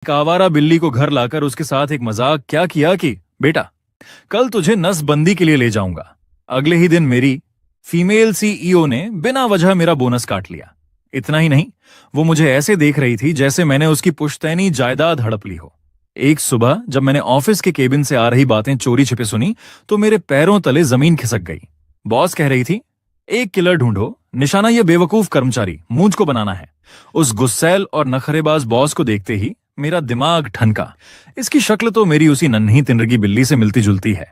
एक आवारा बिल्ली को घर लाकर उसके साथ एक मजाक क्या किया कि बेटा, कल तुझे नसबंदी के लिए ले जाऊंगा। अगले ही दिन मेरी फीमेल सीईओ ने बिना वजह मेरा बोनस काट लिया। इतना ही नहीं, वो मुझे ऐसे देख रही थी जैसे मैंने उसकी पुश्तैनी जायदाद हड़प ली हो। एक सुबह जब मैंने ऑफिस के केबिन से आ रही बातें चोरी छिपे सुनी तो मेरे पैरों तले जमीन खिसक गई। बॉस कह रही थी, एक किलर ढूंढो, निशाना ये बेवकूफ कर्मचारी मूंछ को बनाना है। उस गुस्सैल और नखरेबाज बॉस को देखते ही मेरा दिमाग ठनका। इसकी शक्ल तो मेरी उसी नन्ही तिनरगी बिल्ली से मिलती जुलती है।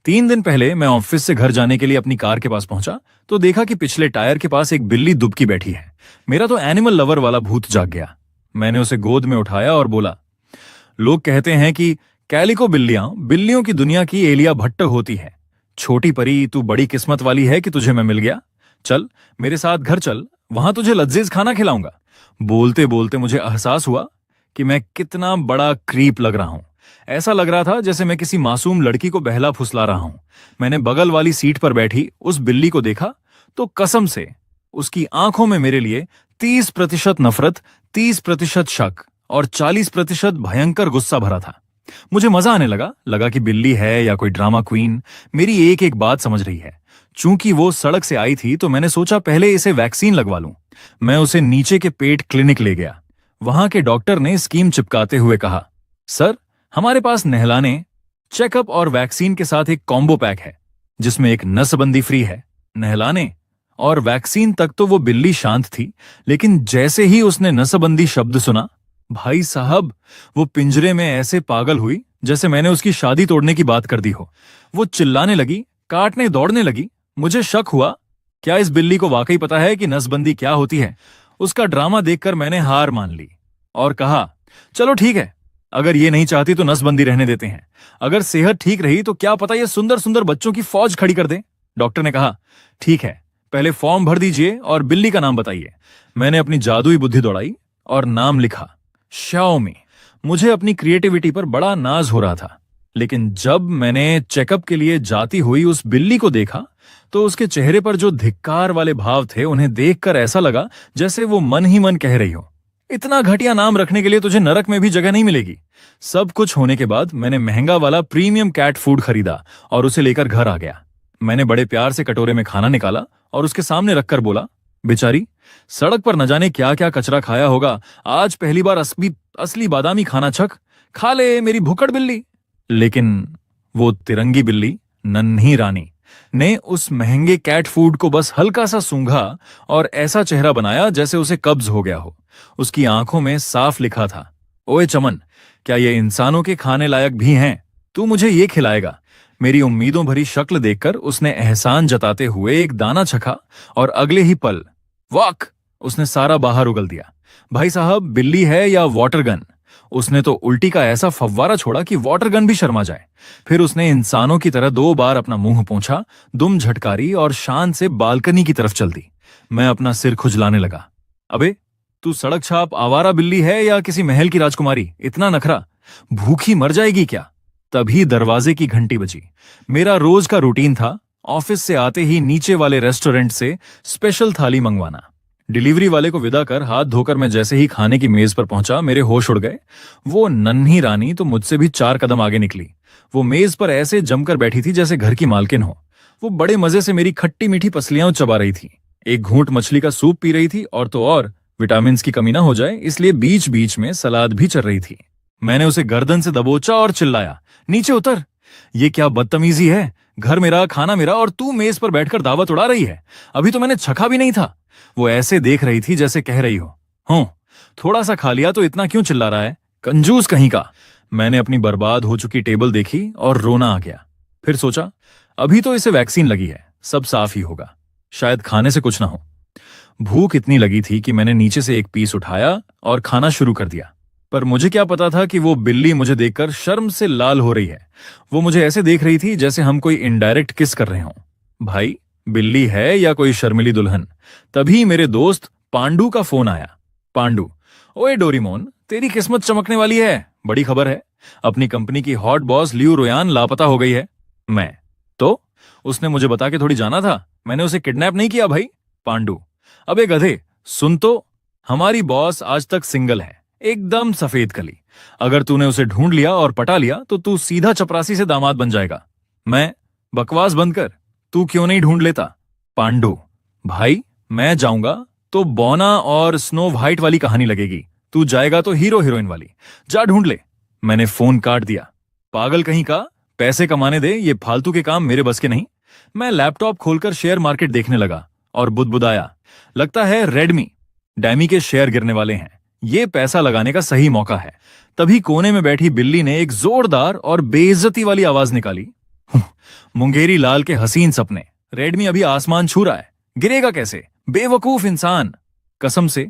3 दिन पहले मैं ऑफिस से घर जाने के लिए अपनी कार के पास पहुंचा तो देखा कि पिछले टायर के पास एक बिल्ली दुबकी बैठी है। मेरा तो एनिमल लवर वाला भूत जाग गया। मैंने उसे गोद में उठाया और बोला, लोग कहते हैं कि कैलिको बिल्लियां बिल्लियों की दुनिया की एलिया भट्ट होती है। छोटी परी, तू बड़ी किस्मत वाली है कि तुझे मैं मिल गया। चल मेरे साथ घर चल, वहां तुझे लजीज खाना खिलाऊंगा। बोलते बोलते मुझे एहसास हुआ कि मैं कितना बड़ा क्रीप लग रहा हूं। ऐसा लग रहा था जैसे मैं किसी मासूम लड़की को बहला फुसला रहा हूं। मैंने बगल वाली सीट पर बैठी उस बिल्ली को देखा तो कसम से उसकी आंखों में मेरे लिए 30% नफरत, 30% शक और 40% भयंकर गुस्सा भरा था। मुझे मजा आने लगा कि बिल्ली है या कोई ड्रामा क्वीन मेरी एक एक बात समझ रही है। चूंकि वो सड़क से आई थी तो मैंने सोचा पहले इसे वैक्सीन लगवा लूं। मैं उसे नीचे के पेट क्लिनिक ले गया। वहां के डॉक्टर ने स्कीम चिपकाते हुए कहा, सर हमारे पास नहलाने, चेकअप और वैक्सीन के साथ एक कॉम्बो पैक है जिसमें एक नसबंदी फ्री है। नहलाने और वैक्सीन तक तो वो बिल्ली शांत थी, लेकिन जैसे ही उसने नसबंदी शब्द सुना, भाई साहब वो पिंजरे में ऐसे पागल हुई जैसे मैंने उसकी शादी तोड़ने की बात कर दी हो। वो चिल्लाने लगी, काटने दौड़ने लगी। मुझे शक हुआ, क्या इस बिल्ली को वाकई पता है कि नसबंदी क्या होती है? उसका ड्रामा देखकर मैंने हार मान ली और कहा, चलो ठीक है, अगर ये नहीं चाहती तो नसबंदी रहने देते हैं। अगर सेहत ठीक रही तो क्या पता ये सुंदर सुंदर बच्चों की फौज खड़ी कर दे। डॉक्टर ने कहा, ठीक है, पहले फॉर्म भर दीजिए और बिल्ली का नाम बताइए। मैंने अपनी जादुई बुद्धि दौड़ाई और नाम लिखा, श्याओमी। मुझे अपनी क्रिएटिविटी पर बड़ा नाज हो रहा था, लेकिन जब मैंने चेकअप के लिए जाती हुई उस बिल्ली को देखा तो उसके चेहरे पर जो धिक्कार वाले भाव थे उन्हें देखकर ऐसा लगा जैसे वो मन ही मन कह रही हो, इतना घटिया नाम रखने के लिए तुझे नरक में भी जगह नहीं मिलेगी। सब कुछ होने के बाद मैंने महंगा वाला प्रीमियम कैट फूड खरीदा और उसे लेकर घर आ गया। मैंने बड़े प्यार से कटोरे में खाना निकाला और उसके सामने रखकर बोला, बेचारी सड़क पर न जाने क्या क्या कचरा खाया होगा, आज पहली बार असली बादामी खाना चख, खा ले मेरी भुक्कड़ बिल्ली। लेकिन वो तिरंगी बिल्ली नन्ही रानी ने उस महंगे कैट फूड को बस हल्का सा सूंघा और ऐसा चेहरा बनाया जैसे उसे कब्ज हो गया हो। उसकी आंखों में साफ लिखा था, ओए चमन, क्या ये इंसानों के खाने लायक भी हैं? तू मुझे ये खिलाएगा? मेरी उम्मीदों भरी शक्ल देखकर उसने एहसान जताते हुए एक दाना चखा और अगले ही पल वाक उसने सारा बाहर उगल दिया। भाई साहब, बिल्ली है या वाटर गन? उसने तो उल्टी का ऐसा फव्वारा छोड़ा कि वाटर गन भी शर्मा जाए। फिर उसने इंसानों की तरह 2 बार अपना मुंह पोंछा, दुम झटकारी और शान से बालकनी की तरफ चल दी। मैं अपना सिर खुजलाने लगा। अबे तू सड़क छाप आवारा बिल्ली है या किसी महल की राजकुमारी? इतना नखरा, भूखी मर जाएगी क्या? तभी दरवाजे की घंटी बजी। मेरा रोज का रूटीन था ऑफिस से आते ही नीचे वाले रेस्टोरेंट से स्पेशल थाली मंगवाना। डिलीवरी वाले को विदा कर हाथ धोकर मैं जैसे ही खाने की मेज पर पहुंचा, मेरे होश उड़ गए। वो नन्ही रानी तो मुझसे भी 4 कदम आगे निकली। वो मेज पर ऐसे जमकर बैठी थी जैसे घर की मालकिन हो। वो बड़े मजे से मेरी खट्टी मीठी पसलियां चबा रही थी, एक घूंट मछली का सूप पी रही थी और तो और विटामिन की कमी ना हो जाए इसलिए बीच बीच में सलाद भी चल रही थी। मैंने उसे गर्दन से दबोचा और चिल्लाया, नीचे उतर। ये क्या बदतमीजी है? घर मेरा, खाना मेरा और तू मेज पर बैठकर दावत उड़ा रही है। अभी तो मैंने चखा भी नहीं था। वो ऐसे देख रही थी जैसे कह रही हो, थोड़ा सा खा लिया तो इतना क्यों चिल्ला रहा है, कंजूस कहीं का। मैंने अपनी बर्बाद हो चुकी टेबल देखी और रोना आ गया। फिर सोचा, अभी तो इसे वैक्सीन लगी है, सब साफ ही होगा, शायद खाने से कुछ ना हो। भूख इतनी लगी थी कि मैंने नीचे से एक पीस उठाया और खाना शुरू कर दिया। पर मुझे क्या पता था कि वो बिल्ली मुझे देखकर शर्म से लाल हो रही है। वो मुझे ऐसे देख रही थी जैसे हम कोई इनडायरेक्ट किस कर रहे हों। भाई, बिल्ली है या कोई शर्मिली दुल्हन? तभी मेरे दोस्त पांडू का फोन आया। पांडू, ओए डोरीमोन, तेरी किस्मत चमकने वाली है, बड़ी खबर है। अपनी कंपनी की हॉट बॉस लियू रोयान लापता हो गई है। मैं तो उसने मुझे बता के थोड़ी जाना था, मैंने उसे किडनैप नहीं किया भाई। पांडू, अबे गधे, सुन तो, हमारी बॉस आज तक सिंगल है, एकदम सफेद कली। अगर तूने उसे ढूंढ लिया और पटा लिया तो तू सीधा चपरासी से दामाद बन जाएगा। मैं, बकवास बंद कर। तू क्यों नहीं ढूंढ लेता? पांडु, भाई मैं जाऊंगा तो बोना और स्नो व्हाइट वाली कहानी लगेगी, तू जाएगा तो हीरो हीरोइन वाली। जा ढूंढ ले। मैंने फोन काट दिया। पागल कहीं का, पैसे कमाने दे, ये फालतू के काम मेरे बस के नहीं। मैं लैपटॉप खोलकर शेयर मार्केट देखने लगा और बुदबुदाया, लगता है रेडमी डैमी के शेयर गिरने वाले हैं, ये पैसा लगाने का सही मौका है। तभी कोने में बैठी बिल्ली ने एक जोरदार और बेइज्जती वाली आवाज निकाली, मुंगेरी लाल के हसीन सपने, रेडमी अभी आसमान छू रहा है, गिरेगा कैसे, बेवकूफ इंसान। कसम से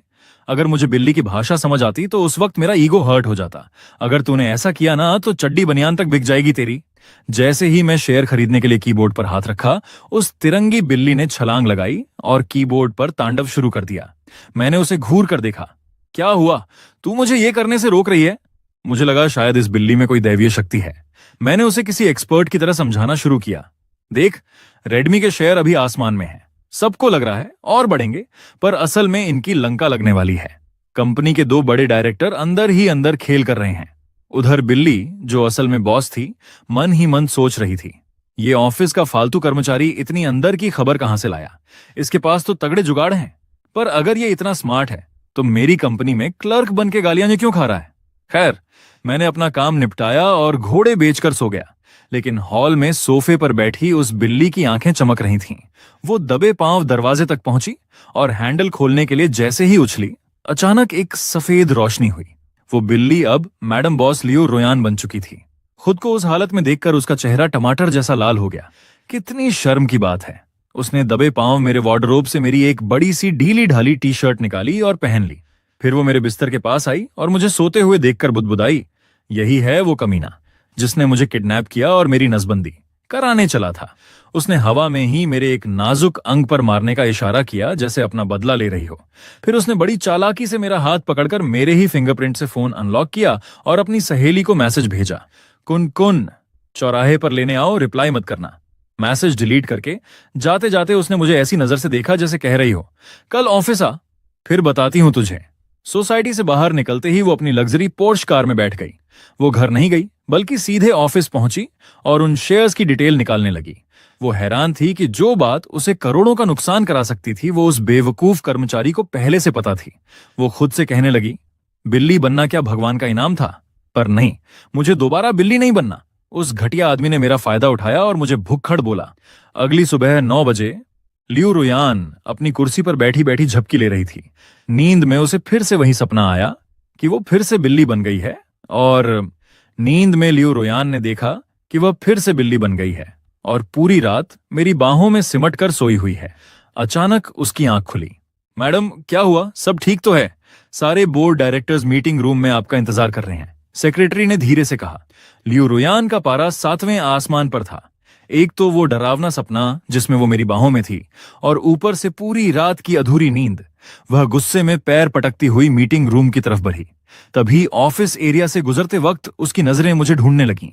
अगर मुझे बिल्ली की भाषा समझ आती तो उस वक्त मेरा ईगो हर्ट हो जाता। अगर तूने ऐसा किया ना तो चड्डी बनियान तक बिक जाएगी तेरी। जैसे ही मैं शेयर खरीदने के लिए कीबोर्ड पर हाथ रखा, उस तिरंगी बिल्ली ने छलांग लगाई और कीबोर्ड पर तांडव शुरू कर दिया। मैंने उसे घूर कर देखा। क्या हुआ, तू मुझे ये करने से रोक रही है? मुझे लगा शायद इस बिल्ली में कोई दैवीय शक्ति है। मैंने उसे किसी एक्सपर्ट की तरह समझाना शुरू किया। देख, रेडमी के शेयर अभी आसमान में हैं, सबको लग रहा है और बढ़ेंगे, पर असल में इनकी लंका लगने वाली है। कंपनी के 2 बड़े डायरेक्टर अंदर ही अंदर खेल कर रहे हैं। उधर बिल्ली, जो असल में बॉस थी, मन ही मन सोच रही थी, ये ऑफिस का फालतू कर्मचारी इतनी अंदर की खबर कहां से लाया? इसके पास तो तगड़े जुगाड़ हैं, पर अगर ये इतना स्मार्ट है तो मेरी कंपनी में क्लर्क बन के गालियां क्यों खा रहा है? खैर, मैंने अपना काम निपटाया और घोड़े बेचकर सो गया। लेकिन हॉल में सोफे पर बैठी उस बिल्ली की आंखें चमक रही थीं। वो दबे पांव दरवाजे तक पहुंची और हैंडल खोलने के लिए जैसे ही उछली, अचानक एक सफेद रोशनी हुई। वो बिल्ली अब मैडम बॉस लियो रोयान बन चुकी थी। खुद को उस हालत में देखकर उसका चेहरा टमाटर जैसा लाल हो गया। कितनी शर्म की बात है। उसने दबे पांव मेरे वार्डरोब से मेरी एक बड़ी सी ढीली ढाली टी शर्ट निकाली और पहन ली। फिर वो मेरे बिस्तर के पास आई और मुझे सोते हुए देखकर बुदबुदाई, यही है वो कमीना जिसने मुझे किडनैप किया और मेरी नसबंदी कराने चला था। उसने हवा में ही मेरे एक नाजुक अंग पर मारने का इशारा किया, जैसे अपना बदला ले रही हो। फिर उसने बड़ी चालाकी से मेरा हाथ पकड़कर मेरे ही फिंगरप्रिंट से फोन अनलॉक किया और अपनी सहेली को मैसेज भेजा, कुन कुन, चौराहे पर लेने आओ, रिप्लाई मत करना। मैसेज डिलीट करके जाते जाते उसने मुझे ऐसी नजर से देखा जैसे कह रही हो, कल ऑफिस आ, फिर बताती हूं तुझे। सोसाइटी से बाहर निकलते ही वो अपनी लग्जरी पोर्श कार में बैठ गई। वो घर नहीं गई, बल्कि सीधे ऑफिस पहुंची और उन शेयर्स की डिटेल निकालने लगी। वो हैरान थी कि जो बात उसे करोड़ों का नुकसान करा सकती थी, वो उस बेवकूफ कर्मचारी को पहले से पता थी। वो खुद से कहने लगी, बिल्ली बनना क्या भगवान का इनाम था? पर नहीं, मुझे दोबारा बिल्ली नहीं बनना। उस घटिया आदमी ने मेरा फायदा उठाया और मुझे भुक्खड़ बोला। अगली सुबह 9 बजे लियू रोयान अपनी कुर्सी पर बैठी बैठी झपकी ले रही थी। नींद में उसे फिर से वही सपना आया कि वो फिर से बिल्ली बन गई है, और नींद में लियू रोयान ने देखा कि वह फिर से बिल्ली बन गई है और पूरी रात मेरी बाहों में सिमट कर सोई हुई है। अचानक उसकी आंख खुली। मैडम, क्या हुआ? सब ठीक तो है? सारे बोर्ड डायरेक्टर्स मीटिंग रूम में आपका इंतजार कर रहे हैं, सेक्रेटरी ने धीरे से कहा। लियू रोयान का पारा 7वें आसमान पर था। एक तो वो डरावना सपना जिसमें वो मेरी बाहों में थी, और ऊपर से पूरी रात की अधूरी नींद। वह गुस्से में पैर पटकती हुई मीटिंग रूम की तरफ बढ़ी। तभी ऑफिस एरिया से गुजरते वक्त उसकी नजरें मुझे ढूंढने लगीं।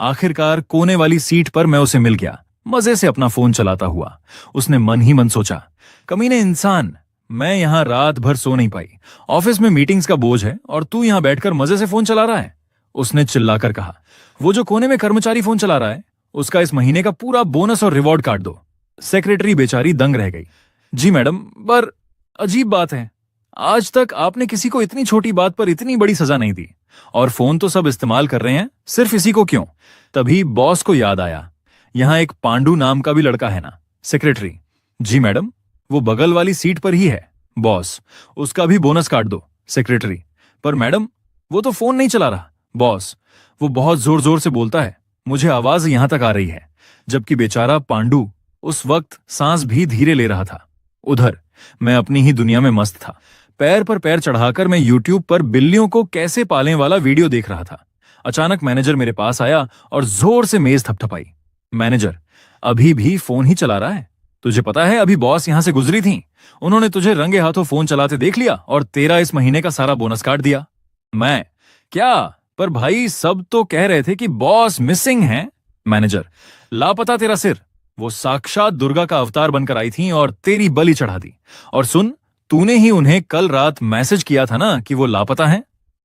आखिरकार कोने वाली सीट पर मैं उसे मिल गया, मजे से अपना फोन चलाता हुआ। उसने मन ही मन सोचा, कमीने इंसान, मैं यहां रात भर सो नहीं पाई, ऑफिस में मीटिंग्स का बोझ है और तू यहां बैठकर मजे से फोन चला रहा है। उसने चिल्लाकर कहा, वो जो कोने में कर्मचारी फोन चला रहा है, उसका इस महीने का पूरा बोनस और रिवॉर्ड काट दो। सेक्रेटरी बेचारी दंग रह गई। जी मैडम, पर अजीब बात है, आज तक आपने किसी को इतनी छोटी बात पर इतनी बड़ी सजा नहीं दी, और फोन तो सब इस्तेमाल कर रहे हैं, सिर्फ इसी को क्यों? तभी बॉस को याद आया, यहां एक पांडु नाम का भी लड़का है ना। सेक्रेटरी, जी मैडम, वो बगल वाली सीट पर ही है। बॉस, उसका भी बोनस काट दो। सेक्रेटरी, पर मैडम वो तो फोन नहीं चला रहा। बॉस, वो बहुत जोर जोर से बोलता है, मुझे आवाज यहां तक आ रही है। जबकि बेचारा पांडु उस वक्त सांस भी धीरे ले रहा था। उधर मैं अपनी ही दुनिया में मस्त था। पैर पर पैर चढ़ाकर मैं यूट्यूब पर बिल्लियों को कैसे पालें वाला वीडियो देख रहा था। अचानक मैनेजर मेरे पास आया और जोर से मेज थपथपाई। मैनेजर, अभी भी फोन ही चला रहा है? तुझे पता है अभी बॉस यहां से गुजरी थी, उन्होंने तुझे रंगे हाथों फोन चलाते देख लिया और तेरा इस महीने का सारा बोनस काट दिया। मैं, क्या? पर भाई सब तो कह रहे थे कि बॉस मिसिंग है। मैनेजर, लापता तेरा सिर, वो साक्षात दुर्गा का अवतार बनकर आई थी और तेरी बलि चढ़ा दी। और सुन, तूने ही उन्हें कल रात मैसेज किया था ना कि वो लापता हैं।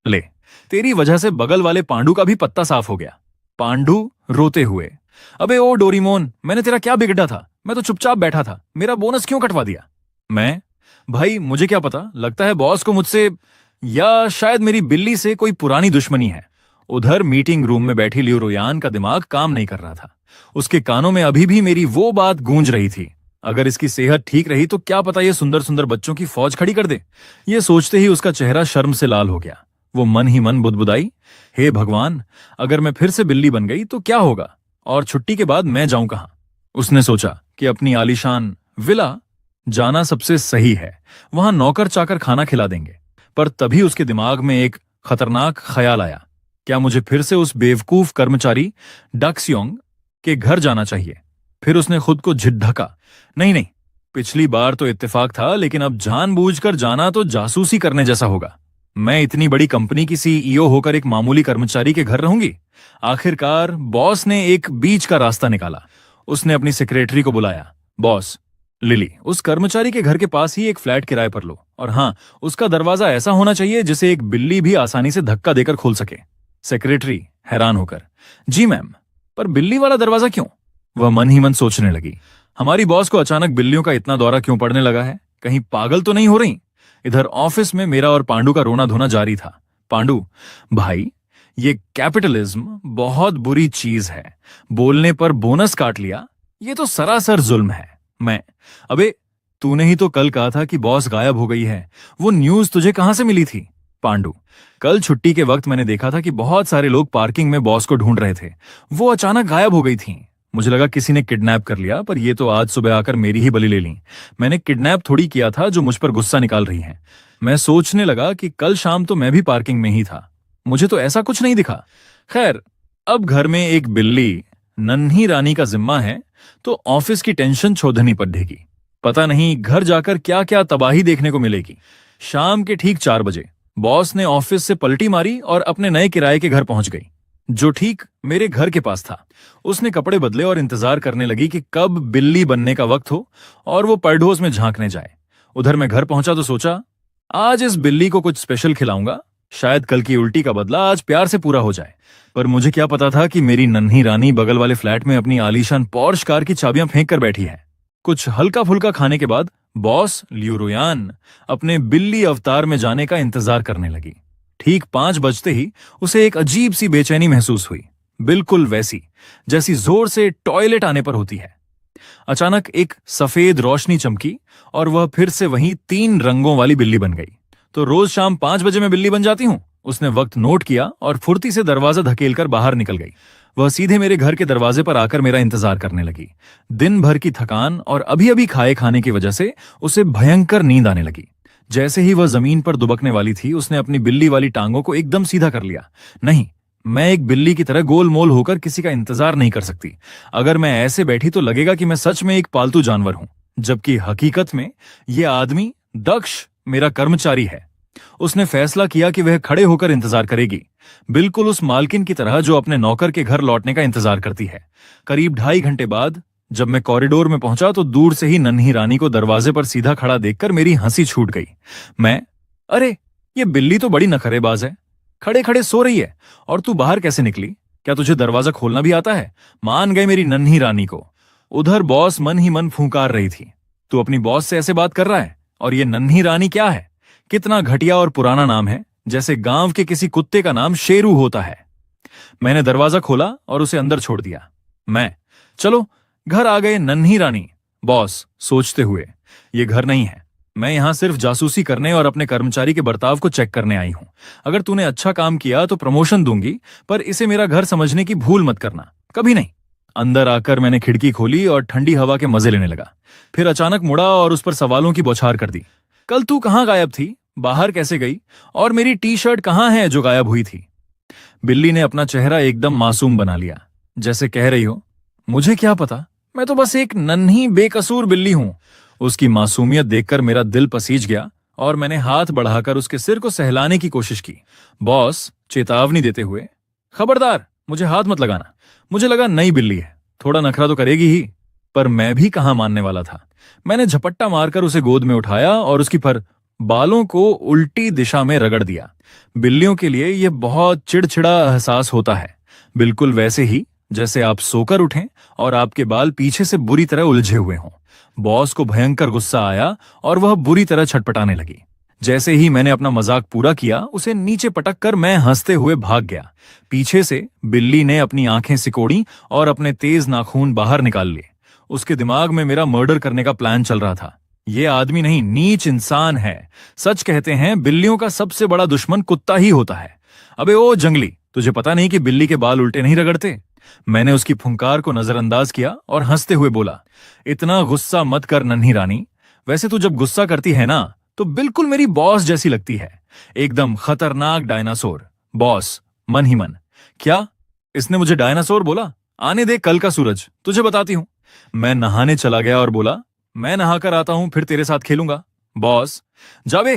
ले, तेरी वजह से बगल वाले पांडु का भी पत्ता साफ हो गया। पांडु रोते हुए, अबे ओ डोरीमोन, मैंने तेरा क्या बिगड़ा था? मैं तो चुपचाप बैठा था, मेरा बोनस क्यों कटवा दिया? मैं, भाई मुझे क्या पता, लगता है बॉस को मुझसे या शायद मेरी बिल्ली से कोई पुरानी दुश्मनी है। उधर मीटिंग रूम में बैठी लियो रोयान का दिमाग काम नहीं कर रहा था। उसके कानों में अभी भी मेरी वो बात गूंज रही थी, अगर इसकी सेहत ठीक रही तो क्या पता ये सुंदर सुंदर बच्चों की फौज खड़ी कर दे। ये सोचते ही उसका चेहरा शर्म से लाल हो गया। वो मन ही मन बुदबुदाई, हे भगवान, अगर मैं फिर से बिल्ली बन गई तो क्या होगा, और छुट्टी के बाद मैं जाऊं कहां? उसने सोचा कि अपनी आलीशान विला जाना सबसे सही है, वहां नौकर चाकर खाना खिला देंगे। पर तभी उसके दिमाग में एक खतरनाक ख्याल आया, क्या मुझे फिर से उस बेवकूफ कर्मचारी डक्सयोंग के घर जाना चाहिए? फिर उसने खुद को झिझका, नहीं नहीं, पिछली बार तो इत्तेफाक था, लेकिन अब जानबूझकर जाना तो जासूसी करने जैसा होगा। मैं इतनी बड़ी कंपनी की सीईओ होकर एक मामूली कर्मचारी के घर रहूंगी? आखिरकार बॉस ने एक बीच का रास्ता निकाला। उसने अपनी सेक्रेटरी को बुलाया, बॉस, लिली, उस कर्मचारी के घर के पास ही एक फ्लैट किराए पर लो, और हाँ, उसका दरवाजा ऐसा होना चाहिए जिसे एक बिल्ली भी आसानी से धक्का देकर खोल सके। सेक्रेटरी हैरान होकर, जी मैम, पर बिल्ली वाला दरवाजा क्यों? वह मन ही मन सोचने लगी, हमारी बॉस को अचानक बिल्लियों का इतना दौरा क्यों पड़ने लगा है? कहीं पागल तो नहीं हो रही? इधर ऑफिस में मेरा और पांडु का रोना धोना जारी था। पांडु, भाई, ये कैपिटलिज्म बहुत बुरी चीज है, बोलने पर बोनस काट लिया, ये तो सरासर जुल्म है। मैं, अबे तूने ही तो कल कहा था कि बॉस गायब हो गई है, वो न्यूज तुझे कहां से मिली थी? पांडु, कल छुट्टी के वक्त मैंने देखा था कि बहुत सारे लोग पार्किंग में बॉस को ढूंढ रहे थे, वो अचानक गायब हो गई थी। मुझे लगा किसी ने किडनैप कर लिया, पर ये तो आज सुबह आकर मेरी ही बलि ले ली। मैंने किडनैप थोड़ी किया था जो मुझ पर गुस्सा निकाल रही हैं। मैं सोचने लगा कि कल शाम तो मैं भी पार्किंग में ही था, मुझे तो ऐसा कुछ नहीं दिखा। खैर, अब घर में एक बिल्ली नन्ही रानी का जिम्मा है तो ऑफिस की टेंशन छोड़नी पड़ेगी। पता नहीं घर जाकर क्या क्या तबाही देखने को मिलेगी। शाम के ठीक 4 बजे बॉस ने ऑफिस से पलटी मारी और अपने नए किराए के घर पहुंच गई, जो ठीक मेरे घर के पास था। उसने कपड़े बदले और इंतजार करने लगी कि कब बिल्ली बनने का वक्त हो और वो पड़ोस में झांकने जाए। उधर मैं घर पहुंचा तो सोचा, आज इस बिल्ली को कुछ स्पेशल खिलाऊंगा, शायद कल की उल्टी का बदला आज प्यार से पूरा हो जाए। पर मुझे क्या पता था कि मेरी नन्ही रानी बगल वाले फ्लैट में अपनी आलीशान पॉर्श कार की चाबियां फेंक कर बैठी है। कुछ हल्का फुल्का खाने के बाद बॉस लियू रोयान अपने बिल्ली अवतार में जाने का इंतजार करने लगी। ठीक 5 बजते ही उसे एक अजीब सी बेचैनी महसूस हुई, बिल्कुल वैसी जैसी जोर से टॉयलेट आने पर होती है। अचानक एक सफेद रोशनी चमकी और वह फिर से वही 3 रंगों वाली बिल्ली बन गई। तो रोज शाम 5 बजे मैं बिल्ली बन जाती हूँ। उसने वक्त नोट किया और फुर्ती से दरवाजा धकेलकर बाहर निकल गई। वह सीधे मेरे घर के दरवाजे पर आकर मेरा इंतजार करने लगी। दिन भर की थकान और अभी अभी खाए खाने की वजह से उसे भयंकर नींद आने लगी। जैसे ही वह जमीन पर दुबकने वाली थी, उसने अपनी बिल्ली वाली टांगों को एकदम सीधा कर लिया। नहीं, मैं एक बिल्ली की तरह गोलमोल होकर किसी का इंतजार नहीं कर सकती। अगर मैं ऐसे बैठी तो लगेगा कि मैं सच में एक पालतू जानवर हूं, जबकि हकीकत में यह आदमी दक्ष मेरा कर्मचारी है। उसने फैसला किया कि वह खड़े होकर इंतजार करेगी, बिल्कुल उस मालकिन की तरह जो अपने नौकर के घर लौटने का इंतजार करती है। करीब 2.5 घंटे बाद जब मैं कॉरिडोर में पहुंचा तो दूर से ही नन्ही रानी को दरवाजे पर सीधा खड़ा देखकर मेरी हंसी छूट गई। मैं, अरे ये बिल्ली तो बड़ी नखरेबाज है, खड़े खड़े सो रही है, और तू बाहर कैसे निकली? क्या तुझे दरवाजा खोलना भी आता है? मान गए मेरी नन्ही रानी को। उधर बॉस मन ही मन फूंकार रही थी, तू अपनी बॉस से ऐसे बात कर रहा है? और ये नन्ही रानी क्या है? कितना घटिया और पुराना नाम है, जैसे गांव के किसी कुत्ते का नाम शेरू होता है। मैंने दरवाजा खोला और उसे अंदर छोड़ दिया। मैं, चलो घर आ गए नन्ही रानी। बॉस सोचते हुए, ये घर नहीं है, मैं यहां सिर्फ जासूसी करने और अपने कर्मचारी के बर्ताव को चेक करने आई हूं। अगर तूने अच्छा काम किया तो प्रमोशन दूंगी, पर इसे मेरा घर समझने की भूल मत करना, कभी नहीं। अंदर आकर मैंने खिड़की खोली और ठंडी हवा के मजे लेने लगा। फिर अचानक मुड़ा और उस पर सवालों की बौछार कर दी। कल तू कहां गायब थी? बाहर कैसे गई? और मेरी टी शर्ट कहां है जो गायब हुई थी? बिल्ली ने अपना चेहरा एकदम मासूम बना लिया, जैसे कह रही हो, मुझे क्या पता, मैं तो बस एक नन्ही बेकसूर बिल्ली हूं। उसकी मासूमियत देखकर मेरा दिल पसीज गया और मैंने हाथ बढ़ाकर उसके सिर को सहलाने की कोशिश की। बॉस चेतावनी देते हुए, खबरदार, मुझे हाथ मत लगाना। मुझे लगा नई बिल्ली है, थोड़ा नखरा तो करेगी ही, पर मैं भी कहां मानने वाला था। मैंने झपट्टा मारकर उसे गोद में उठाया और उसकी पर बालों को उल्टी दिशा में रगड़ दिया। बिल्लियों के लिए यह बहुत चिड़चिड़ा एहसास होता है, बिल्कुल वैसे ही जैसे आप सोकर उठें और आपके बाल पीछे से बुरी तरह उलझे हुए हों। बॉस को भयंकर गुस्सा आया और वह बुरी तरह छटपटाने लगी। जैसे ही मैंने अपना मजाक पूरा किया, उसे नीचे पटक कर मैं हंसते हुए भाग गया। पीछे से बिल्ली ने अपनी आंखें सिकोड़ी और अपने तेज नाखून बाहर निकाल लिए। उसके दिमाग में मेरा मर्डर करने का प्लान चल रहा था। ये आदमी नहीं, नीच इंसान है। सच कहते हैं बिल्लियों का सबसे बड़ा दुश्मन कुत्ता ही होता है। अबे ओ जंगली, तुझे पता नहीं कि बिल्ली के बाल उल्टे नहीं रगड़ते? मैंने उसकी फुंकार को नजरअंदाज किया और हंसते हुए बोला, इतना गुस्सा मत कर नन्ही रानी। वैसे तू जब गुस्सा करती है ना, तो बिल्कुल मेरी बॉस जैसी लगती है। एकदम खतरनाक डायनासोर। बॉस मन ही मन, क्या इसने मुझे डायनासोर बोला? आने दे कल का सूरज, तुझे बताती हूं। मैं नहाने चला गया और बोला, मैं नहाकर आता हूं, फिर तेरे साथ खेलूंगा। बॉस, जावे,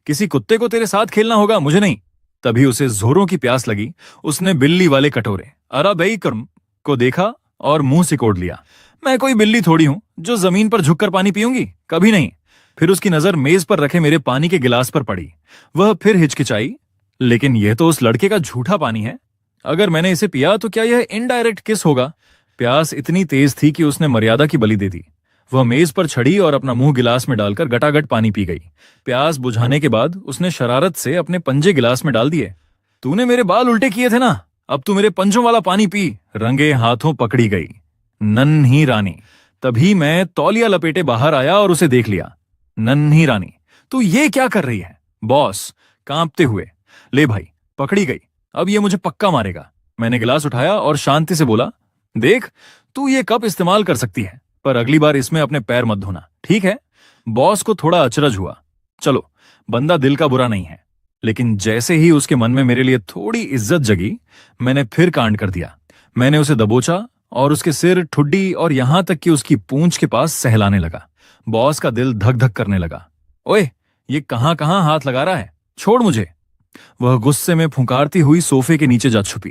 किसी कुत्ते को तेरे साथ खेलना होगा, मुझे नहीं। तभी उसे जोरों की प्यास लगी। उसने बिल्ली वाले कटोरे अराबई कर्म को देखा और मुंह सिकोड़ लिया। मैं कोई बिल्ली थोड़ी हूं जो जमीन पर झुककर पानी पीऊंगी, कभी नहीं। फिर उसकी नजर मेज पर रखे मेरे पानी के गिलास पर पड़ी। वह फिर हिचकिचाई, लेकिन यह तो उस लड़के का झूठा पानी है। अगर मैंने इसे पिया तो क्या यह इनडायरेक्ट किस होगा? प्यास इतनी तेज थी कि उसने मर्यादा की बलि दे दी। वह मेज पर चढ़ी और अपना मुंह गिलास में डालकर गटागट पानी पी गई। प्यास बुझाने के बाद उसने शरारत से अपने पंजे गिलास में डाल दिए। तूने मेरे बाल उल्टे किए थे ना, अब तू मेरे पंजों वाला पानी पी। रंगे हाथों पकड़ी गई नन्ही रानी। तभी मैं तौलिया लपेटे बाहर आया और उसे देख लिया। नन्ही रानी, तू ये क्या कर रही है? बॉस कांपते हुए, ले भाई, पकड़ी गई, अब ये मुझे पक्का मारेगा। मैंने गिलास उठाया और शांति से बोला, देख, तू ये कप इस्तेमाल कर सकती है, पर अगली बार इसमें अपने पैर मत धोना, ठीक है? बॉस को थोड़ा अचरज हुआ। चलो, बंदा दिल का बुरा नहीं है, लेकिन जैसे ही उसके मन में मेरे लिए थोड़ी इज्जत जगी, मैंने फिर कांड कर दिया। मैंने उसे दबोचा और उसके सिर, ठुड्डी और यहां तक कि उसकी पूंछ के पास सहलाने लगा। बॉस का दिल धक धक करने लगा। ओए, ये कहां कहां हाथ लगा रहा है? छोड़ मुझे। वह गुस्से में फुंकारती हुई सोफे के नीचे जा छुपी।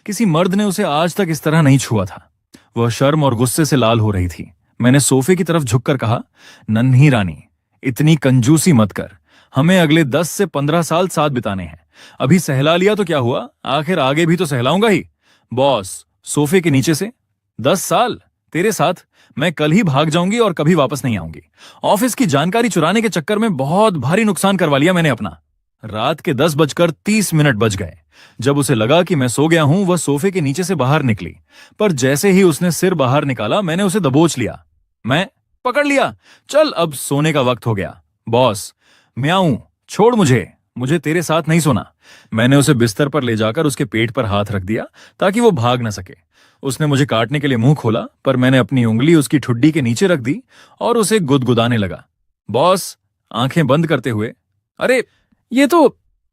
किसी मर्द ने उसे आज तक इस तरह नहीं छुआ था। वह शर्म और गुस्से से लाल हो रही थी। मैंने सोफे की तरफ झुककर कहा, नन्ही रानी, इतनी कंजूसी मत कर। हमें अगले 10 से 15 साल साथ बिताने हैं। अभी सहला लिया तो क्या हुआ, आखिर आगे भी तो सहलाऊंगा ही। बॉस सोफे के नीचे से, 10 साल तेरे साथ? मैं कल ही भाग जाऊंगी और कभी वापस नहीं आऊंगी। ऑफिस की जानकारी चुराने के चक्कर में बहुत भारी नुकसान करवा लिया मैंने अपना। रात के 10:30 बज गए। जब उसे लगा कि मैं सो गया हूं, वह सोफे के नीचे से बाहर निकली, पर जैसे ही उसने सिर बाहर निकाला, मैंने उसे दबोच लिया। मैं पकड़ लिया। चल, अब सोने का वक्त हो गया। बॉस, म्याऊं, छोड़ मुझे, मुझे तेरे साथ नहीं सोना। मैंने उसे बिस्तर पर ले जाकर उसके पेट पर हाथ रख दिया ताकि वो भाग न सके। उसने मुझे काटने के लिए मुंह खोला, पर मैंने अपनी उंगली उसकी ठुड्डी के नीचे रख दी और उसे गुदगुदाने लगा। बॉस आंखें बंद करते हुए, अरे ये तो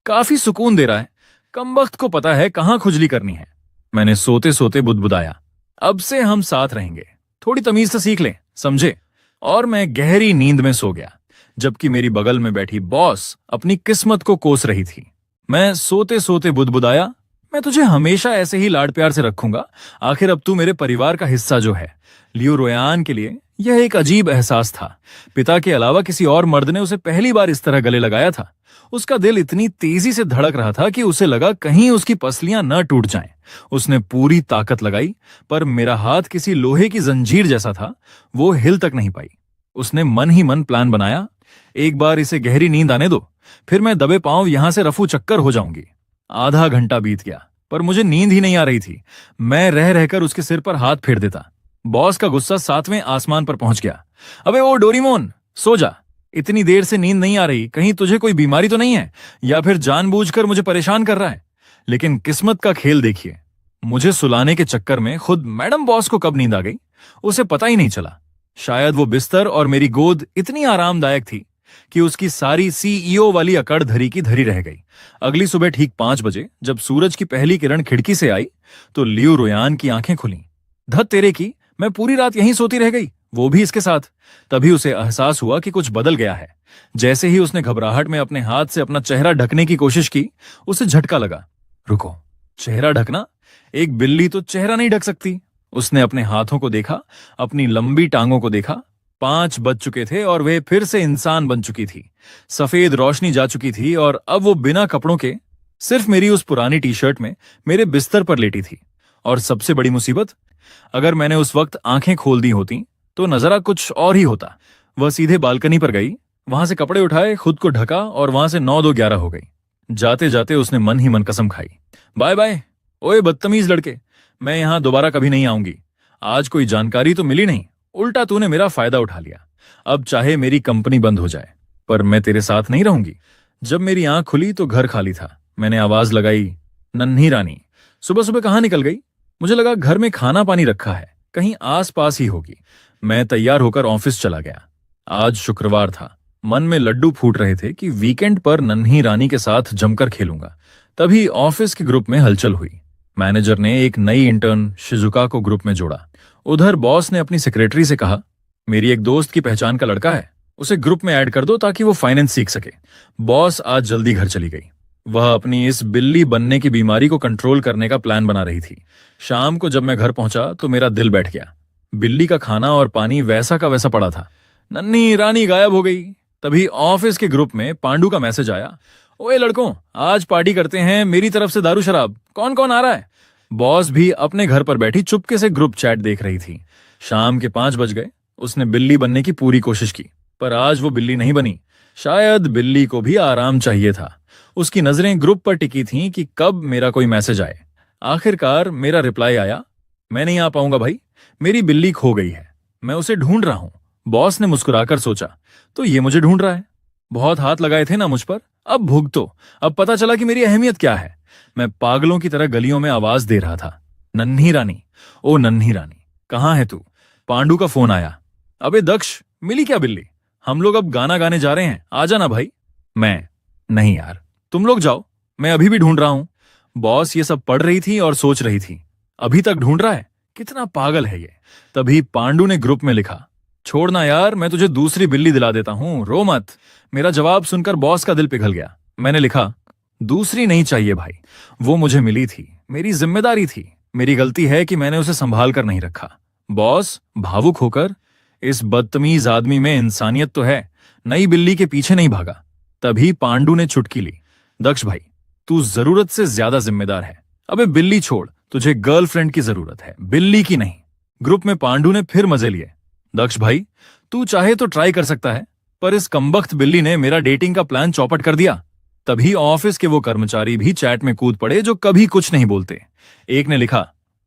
काफी सुकून दे रहा है। कमबख्त को पता है कहां खुजली करनी है। मैंने सोते सोते बुदबुदाया, अब से हम साथ रहेंगे, थोड़ी तमीज तो सीख ले, समझे? और मैं गहरी नींद में सो गया, जबकि मेरी बगल में बैठी बॉस अपनी किस्मत को कोस रही थी। मैं सोते सोते बुदबुदाया, मैं तुझे हमेशा ऐसे ही लाड प्यार से रखूंगा। आखिर अब तू मेरे परिवार का हिस्सा जो है। लियो रोयान के लिए यह एक अजीब एहसास था। पिता के अलावा किसी और मर्द ने उसे पहली बार इस तरह गले लगाया था। उसका दिल इतनी तेजी से धड़क रहा था कि उसे लगा कहीं उसकी पसलियां न टूट जाएं। उसने पूरी ताकत लगाई, पर मेरा हाथ किसी लोहे की जंजीर जैसा था, वो हिल तक नहीं पाई। उसने मन ही मन प्लान बनाया, एक बार इसे गहरी नींद आने दो, फिर मैं दबे पांव यहां से रफू चक्कर हो जाऊंगी। आधा घंटा बीत गया, पर मुझे नींद ही नहीं आ रही थी। मैं रह रहकर उसके सिर पर हाथ फेर देता। बॉस का गुस्सा 7वें आसमान पर पहुंच गया। अबे ओ डोरीमोन, सो जा, इतनी देर से नींद नहीं आ रही, कहीं तुझे कोई बीमारी तो नहीं है, या फिर जानबूझकर मुझे परेशान कर रहा है? लेकिन किस्मत का खेल देखिए, मुझे सुलाने के चक्कर में खुद मैडम बॉस को कब नींद आ गई, उसे पता ही नहीं चला। शायद वो बिस्तर और मेरी गोद इतनी आरामदायक थी कि उसकी सारी सीईओ वाली अकड़ धरी की धरी रह गई। अगली सुबह ठीक 5 बजे जब सूरज की पहली किरण खिड़की से आई, तो लियो रोयान की आंखें खुली। धत तेरे की, मैं पूरी रात यहीं सोती रह गई, वो भी इसके साथ। तभी उसे एहसास हुआ कि कुछ बदल गया है। जैसे ही उसने घबराहट में अपने हाथ से अपना चेहरा ढकने की कोशिश की, उसे झटका लगा। रुको, चेहरा ढकना? एक बिल्ली तो चेहरा नहीं ढक सकती। उसने अपने हाथों को देखा, अपनी लंबी टांगों को देखा। 5 बज चुके थे और वे फिर से इंसान बन चुकी थी। सफेद रोशनी जा चुकी थी और अब वो बिना कपड़ों के सिर्फ मेरी उस पुरानी टी शर्ट में मेरे बिस्तर पर लेटी थी। और सबसे बड़ी मुसीबत, अगर मैंने उस वक्त आंखें खोल दी होती तो नजरा कुछ और ही होता। वह सीधे बालकनी पर गई, वहां से कपड़े उठाए, खुद को ढका और वहां से 9-2-11 हो गई। जाते जाते उसने मन ही मन कसम खाई, बाय बाय ओए बदतमीज लड़के, मैं यहां दोबारा कभी नहीं आऊंगी। आज कोई जानकारी तो मिली नहीं, उल्टा तूने मेरा फायदा उठा लिया। अब चाहे मेरी कंपनी बंद हो जाए, पर मैं तेरे साथ नहीं रहूंगी। जब मेरी आंख खुली तो घर खाली था। मैंने आवाज लगाई, नन्ही रानी सुबह सुबह कहाँ निकल गई? मुझे लगा घर में खाना पानी रखा है, कहीं आस पास ही होगी। मैं तैयार होकर ऑफिस चला गया। आज शुक्रवार था। मन में लड्डू फूट रहे थे कि वीकेंड पर नन्ही रानी के साथ जमकर खेलूंगा। तभी ऑफिस के ग्रुप में हलचल हुई। मैनेजर ने एक नई इंटर्न शिजुका को ग्रुप में जोड़ा। उधर बॉस ने अपनी सेक्रेटरी से कहा, मेरी एक दोस्त की पहचान का लड़का है, उसे ग्रुप में ऐड कर दो ताकि वो फाइनेंस सीख सके। बॉस आज जल्दी घर चली गई। वह अपनी इस बिल्ली बनने की बीमारी को कंट्रोल करने का प्लान बना रही थी। शाम को जब मैं घर पहुंचा तो मेरा दिल बैठ गया। बिल्ली का खाना और पानी वैसा का वैसा पड़ा था। नन्ही रानी गायब हो गई। तभी ऑफिस के ग्रुप में पांडु का मैसेज आया, ओए लड़कों, आज पार्टी करते हैं, मेरी तरफ से दारू शराब, कौन कौन आ रहा है? बॉस भी अपने घर पर बैठी चुपके से ग्रुप चैट देख रही थी। शाम के 5 बज गए। उसने बिल्ली बनने की पूरी कोशिश की, पर आज वो बिल्ली नहीं बनी। शायद बिल्ली को भी आराम चाहिए था। उसकी नजरें ग्रुप पर टिकी थीं कि कब मेरा कोई मैसेज आए। आखिरकार मेरा रिप्लाई आया, मैं नहीं आ पाऊंगा भाई, मेरी बिल्ली खो गई है, मैं उसे ढूंढ रहा हूं। बॉस ने मुस्कुराकर सोचा, तो ये मुझे ढूंढ रहा है। बहुत हाथ लगाए थे ना मुझ पर, अब भुगतो। अब पता चला कि मेरी अहमियत क्या है। मैं पागलों की तरह गलियों में आवाज दे रहा था, नन्ही रानी, ओ नन्ही रानी, कहाँ है तू? पांडु का फोन आया, अबे दक्ष, मिली क्या बिल्ली? हम लोग अब गाना गाने जा रहे हैं, आ जाना भाई। मैं, नहीं यार, तुम लोग जाओ, मैं अभी भी ढूंढ रहा हूं। बॉस ये सब पढ़ रही थी और सोच रही थी, अभी तक ढूंढ रहा है, कितना पागल है ये। तभी पांडु ने ग्रुप में लिखा, छोड़ना यार, मैं तुझे दूसरी बिल्ली दिला देता हूं, रो मत। मेरा जवाब सुनकर बॉस का दिल पिघल गया। मैंने लिखा, दूसरी नहीं चाहिए भाई, वो मुझे मिली थी, मेरी जिम्मेदारी थी, मेरी गलती है कि मैंने उसे संभाल कर नहीं रखा। बॉस भावुक होकर, इस बदतमीज आदमी में इंसानियत तो है, नई बिल्ली के पीछे नहीं भागा। तभी पांडु ने चुटकी ली, दक्ष भाई, तू जरूरत से ज्यादा जिम्मेदार है। अबे बिल्ली छोड़, तुझे गर्लफ्रेंड की जरूरत है, बिल्ली की नहीं। ग्रुप में पांडु ने फिर मजे लिए, दक्ष भाई, तू चाहे तो ट्राई कर सकता है, पर इस कमबख्त बिल्ली ने मेरा डेटिंग का प्लान चौपट कर दिया। तभी ऑफिस के वो कर्मचारी भी चैट में कूद पड़े जो कभी कुछ नहीं बोलते। एक ने लिखा,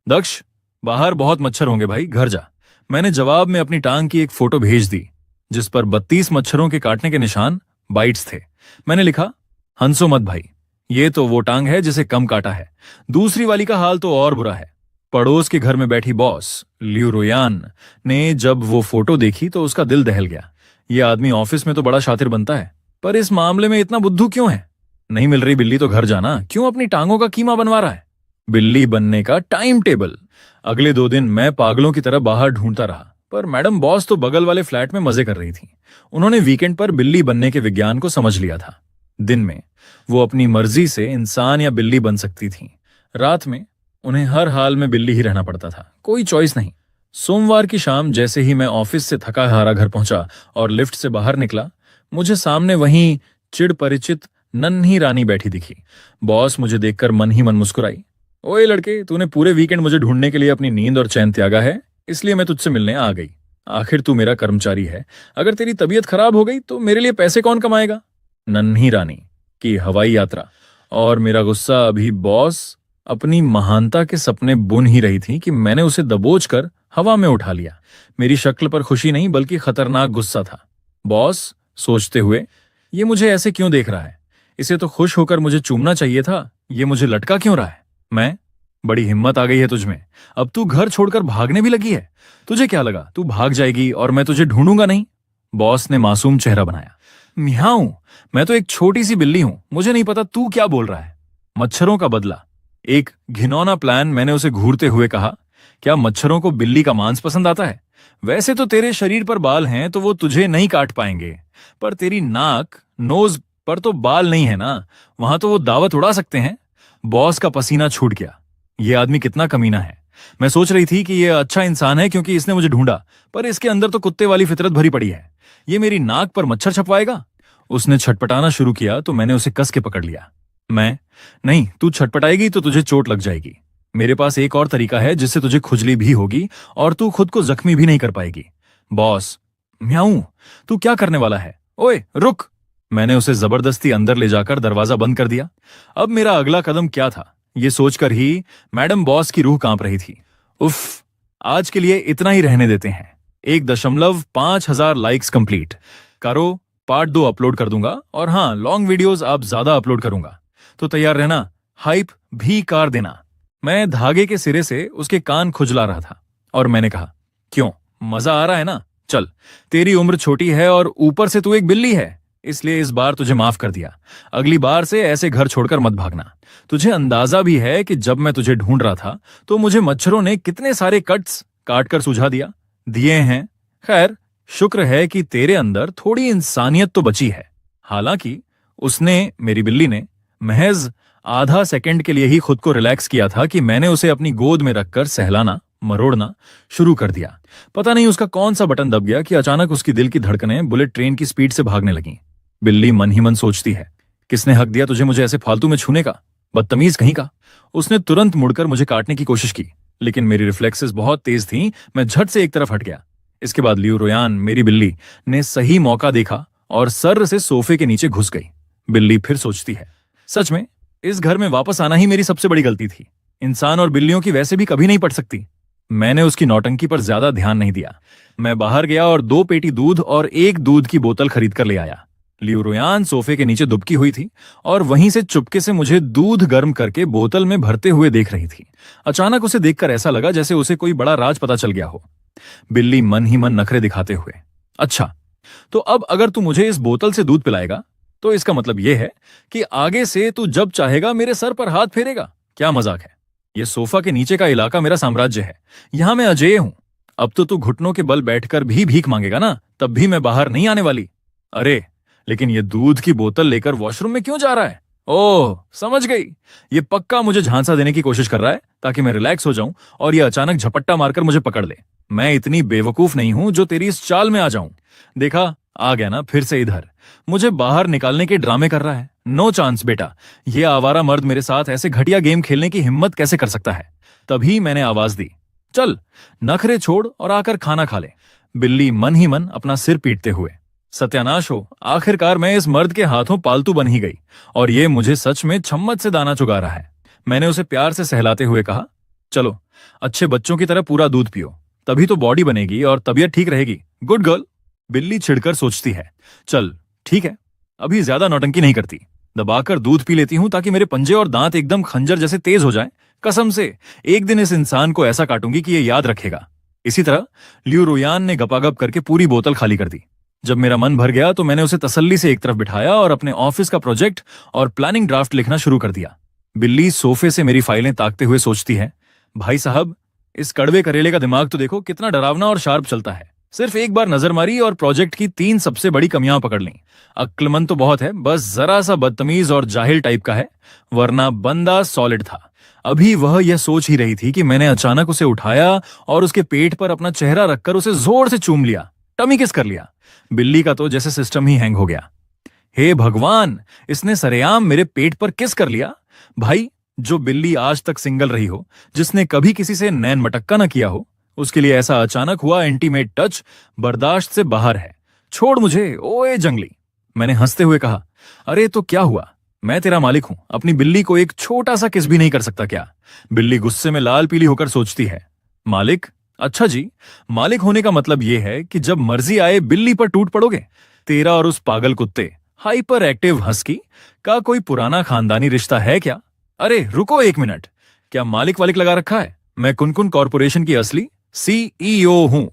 दक्ष, बाहर बहुत मच्छर होंगे भाई, घर जा। मैंने जवाब में अपनी टांग की एक फोटो भेज दी, जिस पर 32 मच्छरों के काटने के निशान, बाइट्स थे। मैंने लिखा, हंसो मत भाई, ये तो वो टांग है जिसे कम काटा है, दूसरी वाली का हाल तो और बुरा है। पड़ोस के घर में बैठी बॉस लियू रोयान ने जब वो फोटो देखी तो उसका दिल दहल गया। ये आदमी ऑफिस में तो बड़ा शातिर बनता है, पर इस मामले में इतना बुद्धू क्यों है? नहीं मिल रही बिल्ली तो घर जाना, क्यों अपनी टांगों का कीमा बनवा रहा है? बिल्ली बनने का टाइम टेबल। अगले 2 दिन मैं पागलों की तरह बाहर ढूंढता रहा, पर मैडम बॉस तो बगल वाले फ्लैट में मजे कर रही थी। उन्होंने वीकेंड पर बिल्ली बनने के विज्ञान को समझ लिया था। दिन में वो अपनी मर्जी से इंसान या बिल्ली बन सकती थीं। रात में उन्हें हर हाल में बिल्ली ही रहना पड़ता था, कोई चॉइस नहीं। सोमवार की शाम जैसे ही मैं ऑफिस से थका हारा घर पहुंचा और लिफ्ट से बाहर निकला, मुझे सामने वहीं चिड़ परिचित नन्ही रानी बैठी दिखी। बॉस मुझे देखकर मन ही मन मुस्कुराई, ओए लड़के, तूने पूरे वीकेंड मुझे ढूंढने के लिए अपनी नींद और चैन त्यागा है, इसलिए मैं तुझसे मिलने आ गई। आखिर तू मेरा कर्मचारी है, अगर तेरी तबीयत खराब हो गई तो मेरे लिए पैसे कौन कमाएगा? नन्ही रानी की हवाई यात्रा। और मेरा गुस्सा अभी बॉस अपनी महानता के सपने बुन ही रही थी कि मैंने उसे दबोच कर हवा में उठा लिया। मेरी शक्ल पर खुशी नहीं बल्कि खतरनाक गुस्सा था। बॉस सोचते हुए, ये मुझे ऐसे क्यों देख रहा है? इसे तो खुश होकर मुझे चूमना चाहिए था, ये मुझे लटका क्यों रहा है? मैं, बड़ी हिम्मत आ गई है तुझमें, अब तू घर छोड़कर भागने भी लगी है। तुझे क्या लगा तू भाग जाएगी और मैं तुझे ढूंढूंगा नहीं? बॉस ने मासूम चेहरा बनाया, म्याऊं, मैं तो एक छोटी सी बिल्ली हूं, मुझे नहीं पता तू क्या बोल रहा है। मच्छरों का बदला, एक घिनौना प्लान। मैंने उसे घूरते हुए कहा, क्या मच्छरों को बिल्ली का मांस पसंद आता है? वैसे तो तेरे शरीर पर बाल हैं तो वो तुझे नहीं काट पाएंगे, पर तेरी नाक नोज पर तो बाल नहीं है ना, वहां तो वो दावत उड़ा सकते हैं। बॉस का पसीना छूट गया, ये आदमी कितना कमीना है, मैं सोच रही थी कि ये अच्छा इंसान है क्योंकि इसने मुझे ढूंढा, पर इसके अंदर तो कुत्ते वाली फितरत भरी पड़ी है। ये मेरी नाक पर मच्छर छपवाएगा। उसने छटपटाना शुरू किया तो मैंने उसे कस के पकड़ लिया। मैं, नहीं, तू छटपटाएगी तो तुझे चोट लग जाएगी। मेरे पास एक और तरीका है जिससे तुझे खुजली भी होगी और तू खुद को जख्मी भी नहीं कर पाएगी। बॉस, म्याऊं, तू क्या करने वाला है? ओए रुक! मैंने उसे जबरदस्ती अंदर ले जाकर दरवाजा बंद कर दिया। अब मेरा अगला कदम क्या था, ये सोचकर ही मैडम बॉस की रूह कांप रही थी। उफ, आज के लिए इतना ही रहने देते हैं। 1.5 लाइक्स कंप्लीट करो। पार्ट 2 अपलोड कर दूंगा और हाँ, लॉन्ग वीडियोस आप ज्यादा अपलोड करूंगा, तो तैयार रहना। हाइप भी कार देना। मैं धागे के सिरे से उसके कान खुजला रहा था और मैंने कहा, क्यों, मजा आ रहा है ना? चल, तेरी उम्र छोटी है और ऊपर से तू एक बिल्ली है, इसलिए इस बार तुझे माफ कर दिया। अगली बार से ऐसे घर छोड़कर मत भागना। तुझे अंदाजा भी है कि जब मैं तुझे ढूंढ रहा था तो मुझे मच्छरों ने कितने सारे कट्स काट कर सुझा दिए हैं। खैर, शुक्र है कि तेरे अंदर थोड़ी इंसानियत तो बची है। हालांकि उसने, मेरी बिल्ली ने, महज आधा सेकंड के लिए ही खुद को रिलैक्स किया था कि मैंने उसे अपनी गोद में रखकर सहलाना मरोड़ना शुरू कर दिया। पता नहीं उसका कौन सा बटन दब गया कि अचानक उसकी दिल की धड़कनें बुलेट ट्रेन की स्पीड से भागने लगीं। बिल्ली मन ही मन सोचती है, किसने हक दिया तुझे मुझे ऐसे फालतू में छूने का, बदतमीज कहीं का। उसने तुरंत मुड़कर मुझे काटने की कोशिश की, लेकिन मेरी रिफ्लेक्सेस बहुत तेज थीं। मैं झट से एक तरफ हट गया। इसके बाद लियू रोयान, मेरी बिल्ली, ने सही मौका देखा और सर्र से सोफे के नीचे घुस गई। बिल्ली फिर सोचती है, सच में इस घर में वापस आना ही मेरी सबसे बड़ी गलती थी। इंसान और बिल्लियों की वैसे भी कभी नहीं पट सकती। मैंने उसकी नौटंकी पर ज्यादा ध्यान नहीं दिया। मैं बाहर गया और 2 पेटी दूध और 1 दूध की बोतल खरीद कर ले आया। लियू रोयान सोफे के नीचे दुबकी हुई थी और वहीं से चुपके से मुझे दूध गर्म करके बोतल में भरते हुए देख रही थी। अचानक उसे देखकर ऐसा लगा जैसे उसे कोई बड़ा राज पता चल गया हो। बिल्ली मन ही मन नखरे दिखाते हुए, अच्छा, तो अब अगर तू मुझे इस बोतल से दूध पिलाएगा तो इसका मतलब यह है कि आगे से तू जब चाहेगा मेरे सर पर हाथ फेरेगा। क्या मजाक है? यह सोफा के नीचे का इलाका मेरा साम्राज्य है, यहां मैं अजेय हूं। अब तो तू घुटनों के बल बैठकर भी भीख मांगेगा ना, तब भी मैं बाहर नहीं आने वाली। अरे, लेकिन ये दूध की बोतल लेकर वॉशरूम में क्यों जा रहा है? ओह, समझ गई, ये पक्का मुझे झांसा देने की कोशिश कर रहा है ताकि मैं रिलैक्स हो जाऊं और ये अचानक झपट्टा मारकर मुझे पकड़ ले। मैं इतनी बेवकूफ नहीं हूं जो तेरी इस चाल में आ जाऊं। देखा, आ गया ना फिर से इधर, मुझे बाहर निकालने के ड्रामे कर रहा है। नो चांस बेटा, ये आवारा मर्द मेरे साथ ऐसे घटिया गेम खेलने की हिम्मत कैसे कर सकता है? तभी मैंने आवाज दी, चल नखरे छोड़ और आकर खाना खा ले। बिल्ली मन ही मन अपना सिर पीटते हुए, सत्यानाश हो, आखिरकार मैं इस मर्द के हाथों पालतू बन ही गई और ये मुझे सच में छम्मत से दाना चुगा रहा है। मैंने उसे प्यार से सहलाते हुए कहा, चलो अच्छे बच्चों की तरह पूरा दूध पियो, तभी तो बॉडी बनेगी और तबीयत ठीक रहेगी। Good girl. बिल्ली छिड़कर सोचती है, चल ठीक है, अभी ज्यादा नौटंकी नहीं करती, दबाकर दूध पी लेती हूं ताकि मेरे पंजे और दांत एकदम खंजर जैसे तेज हो जाएं। कसम से एक दिन इस इंसान को ऐसा काटूंगी कि ये याद रखेगा। इसी तरह लियू रोयान ने गपागप करके पूरी बोतल खाली कर दी। जब मेरा मन भर गया तो मैंने उसे तसल्ली से एक तरफ बिठाया और अपने ऑफिस का प्रोजेक्ट और प्लानिंग ड्राफ्ट लिखना शुरू कर दिया। बिल्ली सोफे से मेरी फाइलें ताकते हुए सोचती है, भाई साहब, इस कड़वे करेले का दिमाग तो देखो कितना डरावना और शार्प चलता है। सिर्फ एक बार नजर मारी और प्रोजेक्ट की 3 सबसे बड़ी कमियां पकड़ ली। अक्लमंद तो बहुत है, बस जरा सा बदतमीज और जाहिल टाइप का है, वरना बंदा सॉलिड था। अभी वह यह सोच ही रही थी कि मैंने अचानक उसे उठाया और उसके पेट पर अपना चेहरा रखकर उसे जोर से चूम लिया, टमी किस कर लिया। बिल्ली का तो जैसे सिस्टम ही हैंग हो गया। हे भगवान, इसने सरेआम मेरे पेट पर किस कर लिया। भाई, जो बिल्ली आज तक सिंगल रही हो, जिसने कभी किसी से नैन मटक्का न किया हो, उसके लिए ऐसा अचानक हुआ इंटीमेट टच बर्दाश्त से बाहर है। छोड़ मुझे, ओए जंगली। मैंने हंसते हुए कहा, अरे तो क्या हुआ, मैं तेरा मालिक हूं, अपनी बिल्ली को एक छोटा सा किस भी नहीं कर सकता क्या? बिल्ली गुस्से में लाल पीली होकर सोचती है, मालिक? अच्छा जी, मालिक होने का मतलब यह है कि जब मर्जी आए बिल्ली पर टूट पड़ोगे? तेरा और उस पागल कुत्ते हाइपर एक्टिव हस्की का कोई पुराना खानदानी रिश्ता है क्या? अरे रुको एक मिनट, क्या मालिक वालिक लगा रखा है? मैं कुनकुन कॉर्पोरेशन की असली CEO हूं